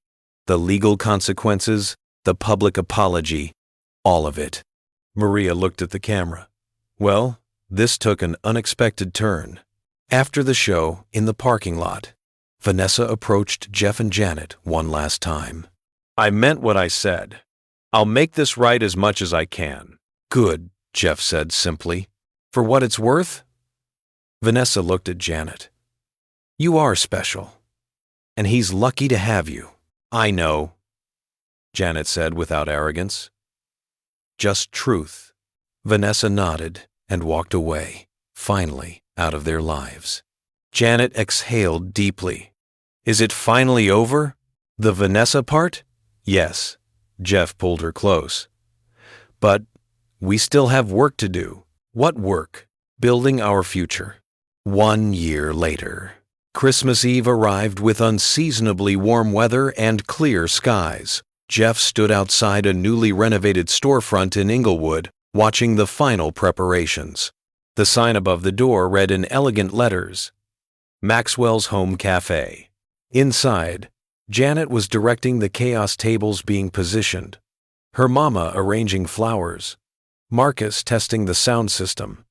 The legal consequences, the public apology, all of it. Maria looked at the camera. Well, this took an unexpected turn. After the show, in the parking lot, Vanessa approached Jeff and Janet one last time. I meant what I said. I'll make this right as much as I can. Good, Jeff said simply. For what it's worth? Vanessa looked at Janet. You are special. And he's lucky to have you. I know, Janet said without arrogance. Just truth. Vanessa nodded and walked away, finally out of their lives. Janet exhaled deeply. Is it finally over? The Vanessa part? Yes. Jeff pulled her close. But we still have work to do. What work? Building our future. 1 year later. Christmas Eve arrived with unseasonably warm weather and clear skies. Jeff stood outside a newly renovated storefront in Inglewood, watching the final preparations. The sign above the door read in elegant letters, Maxwell's Home Cafe. Inside, Janet was directing the chaos tables being positioned, her mama arranging flowers, Marcus testing the sound system,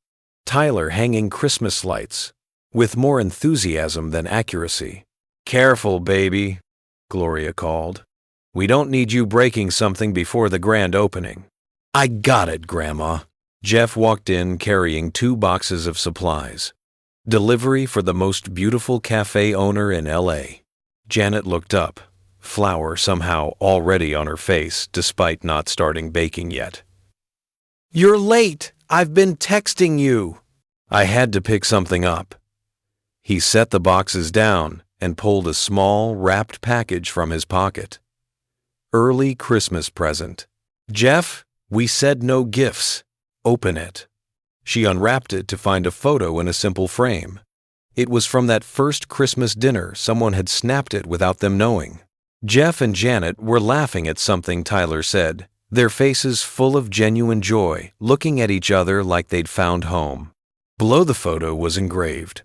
Tyler hanging Christmas lights, with more enthusiasm than accuracy. Careful, baby, Gloria called. We don't need you breaking something before the grand opening. I got it, Grandma. Jeff walked in carrying 2 boxes of supplies. Delivery for the most beautiful cafe owner in L.A. Janet looked up, flour somehow already on her face despite not starting baking yet. You're late. I've been texting you. I had to pick something up. He set the boxes down and pulled a small, wrapped package from his pocket. Early Christmas present. Jeff, we said no gifts. Open it. She unwrapped it to find a photo in a simple frame. It was from that first Christmas dinner. Someone had snapped it without them knowing. Jeff and Janet were laughing at something Tyler said, their faces full of genuine joy, looking at each other like they'd found home. Below the photo was engraved,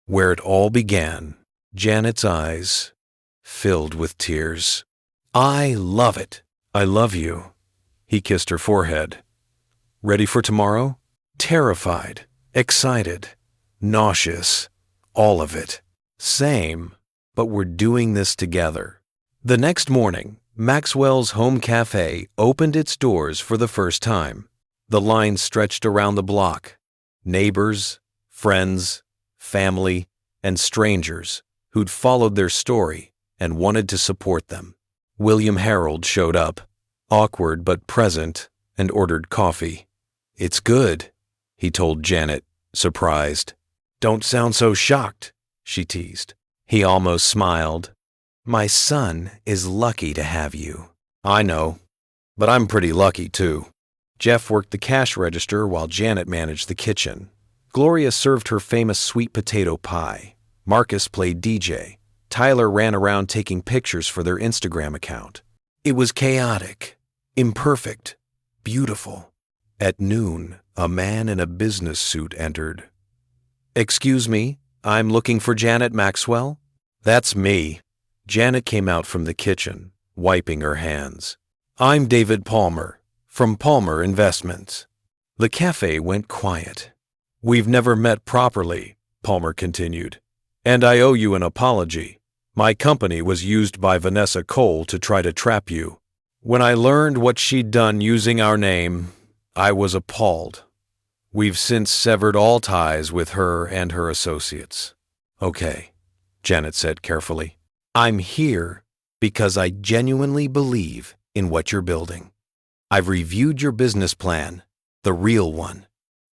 Where it all began. Janet's eyes filled with tears. I love it. I love you. He kissed her forehead. Ready for tomorrow? Terrified, excited, nauseous, all of it. Same, but we're doing this together. The next morning, Maxwell's Home Cafe opened its doors for the first time. The line stretched around the block. Neighbors, friends, family, and strangers who'd followed their story and wanted to support them. William Harold showed up, awkward but present, and ordered coffee. It's good, he told Janet, surprised. Don't sound so shocked, she teased. He almost smiled. My son is lucky to have you. I know, but I'm pretty lucky too. Jeff worked the cash register while Janet managed the kitchen. Gloria served her famous sweet potato pie. Marcus played DJ. Tyler ran around taking pictures for their Instagram account. It was chaotic, imperfect, beautiful. At noon, a man in a business suit entered. Excuse me, I'm looking for Janet Maxwell? That's me. Janet came out from the kitchen, wiping her hands. I'm David Palmer, from Palmer Investments. The cafe went quiet. We've never met properly, Palmer continued. And I owe you an apology. My company was used by Vanessa Cole to try to trap you. When I learned what she'd done using our name, I was appalled. We've since severed all ties with her and her associates. Okay, Janet said carefully. I'm here because I genuinely believe in what you're building. I've reviewed your business plan, the real one.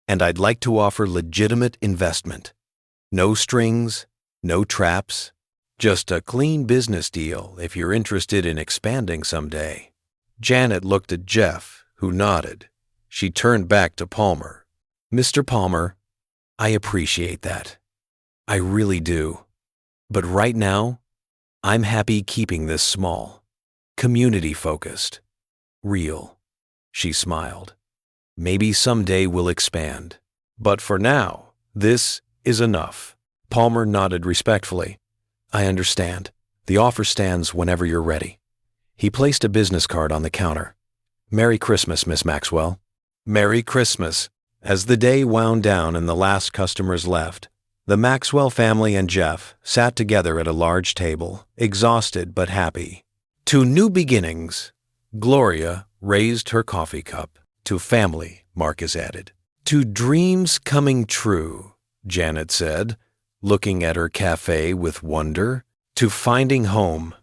And I'd like to offer legitimate investment. No strings, no traps, just a clean business deal if you're interested in expanding someday. Janet looked at Jeff, who nodded. She turned back to Palmer. Mr. Palmer, I appreciate that. I really do. But right now, I'm happy keeping this small, community-focused, real. She smiled. Maybe someday we'll expand. But for now, this is enough. Palmer nodded respectfully. I understand. The offer stands whenever you're ready. He placed a business card on the counter. Merry Christmas, Miss Maxwell. Merry Christmas. As the day wound down and the last customers left, the Maxwell family and Jeff sat together at a large table, exhausted but happy. To new beginnings, Gloria raised her coffee cup. To family, Marcus added. To dreams coming true, Janet said, looking at her cafe with wonder. To finding home,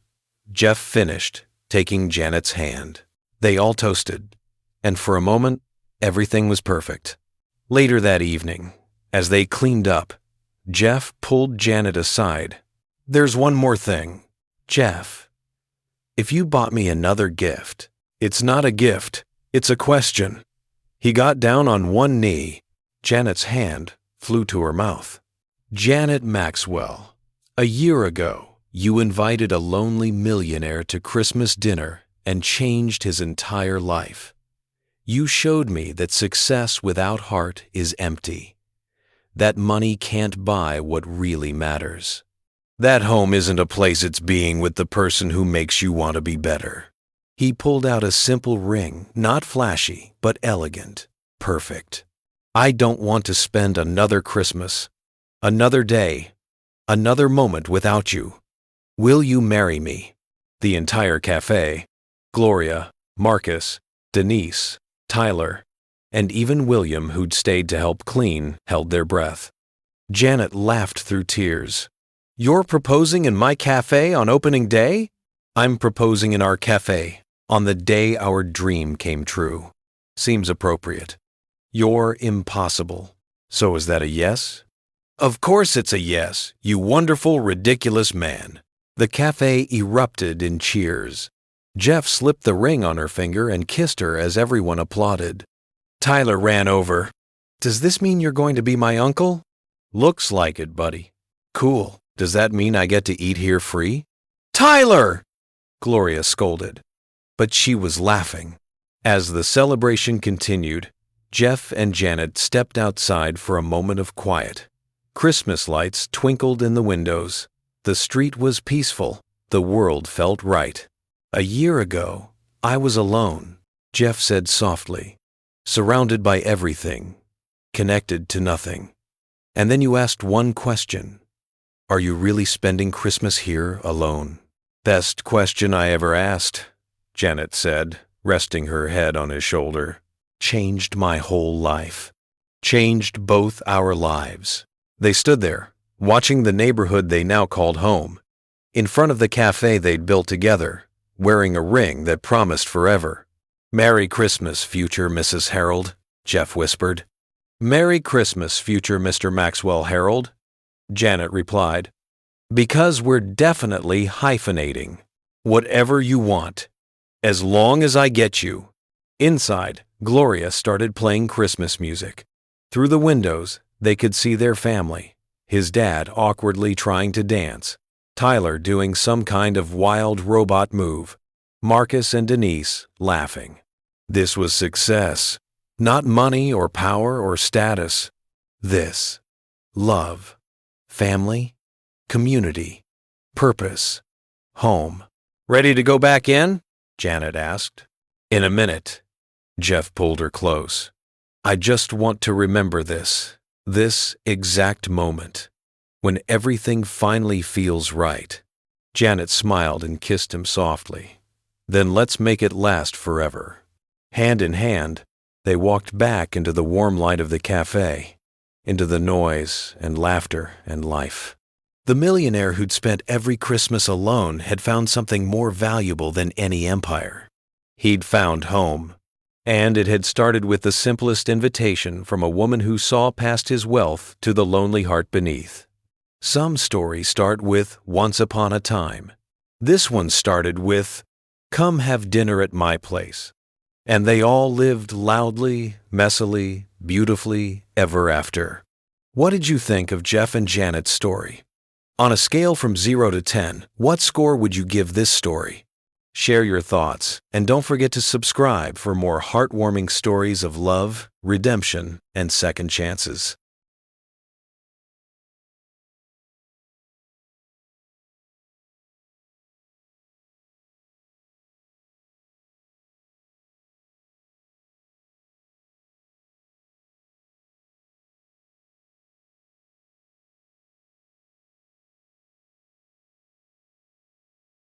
Jeff finished, taking Janet's hand. They all toasted, and for a moment, everything was perfect. Later that evening, as they cleaned up, Jeff pulled Janet aside. There's one more thing. Jeff, if you bought me another gift, it's not a gift, it's a question. He got down on one knee. Janet's hand flew to her mouth. Janet Maxwell, a year ago, you invited a lonely millionaire to Christmas dinner and changed his entire life. You showed me that success without heart is empty, that money can't buy what really matters. That home isn't a place it's being with the person who makes you want to be better. He pulled out a simple ring, not flashy, but elegant, perfect. I don't want to spend another Christmas, another day, another moment without you. Will you marry me? The entire cafe, Gloria, Marcus, Denise, Tyler, and even William, who'd stayed to help clean, held their breath. Janet laughed through tears. You're proposing in my cafe on opening day? I'm proposing in our cafe on the day our dream came true. Seems appropriate. You're impossible. So is that a yes? Of course it's a yes, you wonderful, ridiculous man. The cafe erupted in cheers. Jeff slipped the ring on her finger and kissed her as everyone applauded. Tyler ran over. Does this mean you're going to be my uncle? Looks like it, buddy. Cool. Does that mean I get to eat here free? Tyler! Gloria scolded. But she was laughing. As the celebration continued, Jeff and Janet stepped outside for a moment of quiet. Christmas lights twinkled in the windows. The street was peaceful. The world felt right. A year ago, I was alone, Jeff said softly, surrounded by everything, connected to nothing. And then you asked one question. Are you really spending Christmas here alone? Best question I ever asked, Janet said, resting her head on his shoulder. Changed my whole life. Changed both our lives. They stood there, watching the neighborhood they now called home, in front of the cafe they'd built together, wearing a ring that promised forever. Merry Christmas, future Mrs. Harold, Jeff whispered. Merry Christmas, future Mr. Maxwell Harold, Janet replied. Because we're definitely hyphenating. Whatever you want, as long as I get you. Inside, Gloria started playing Christmas music. Through the windows, they could see their family, his dad awkwardly trying to dance, Tyler doing some kind of wild robot move, Marcus and Denise laughing. This was success, not money or power or status. This, love, family, community, purpose, home. Ready to go back in? Janet asked. In a minute. Jeff pulled her close. I just want to remember this exact moment. When everything finally feels right. Janet smiled and kissed him softly. Then let's make it last forever. Hand in hand, they walked back into the warm light of the cafe, into the noise and laughter and life. The millionaire who'd spent every Christmas alone had found something more valuable than any empire. He'd found home. And it had started with the simplest invitation from a woman who saw past his wealth to the lonely heart beneath. Some stories start with "Once upon a time." This one started with "Come have dinner at my place." And they all lived loudly, messily, beautifully, ever after. What did you think of Jeff and Janet's story? On a scale from 0 to 10, what score would you give this story? Share your thoughts, and don't forget to subscribe for more heartwarming stories of love, redemption, and second chances.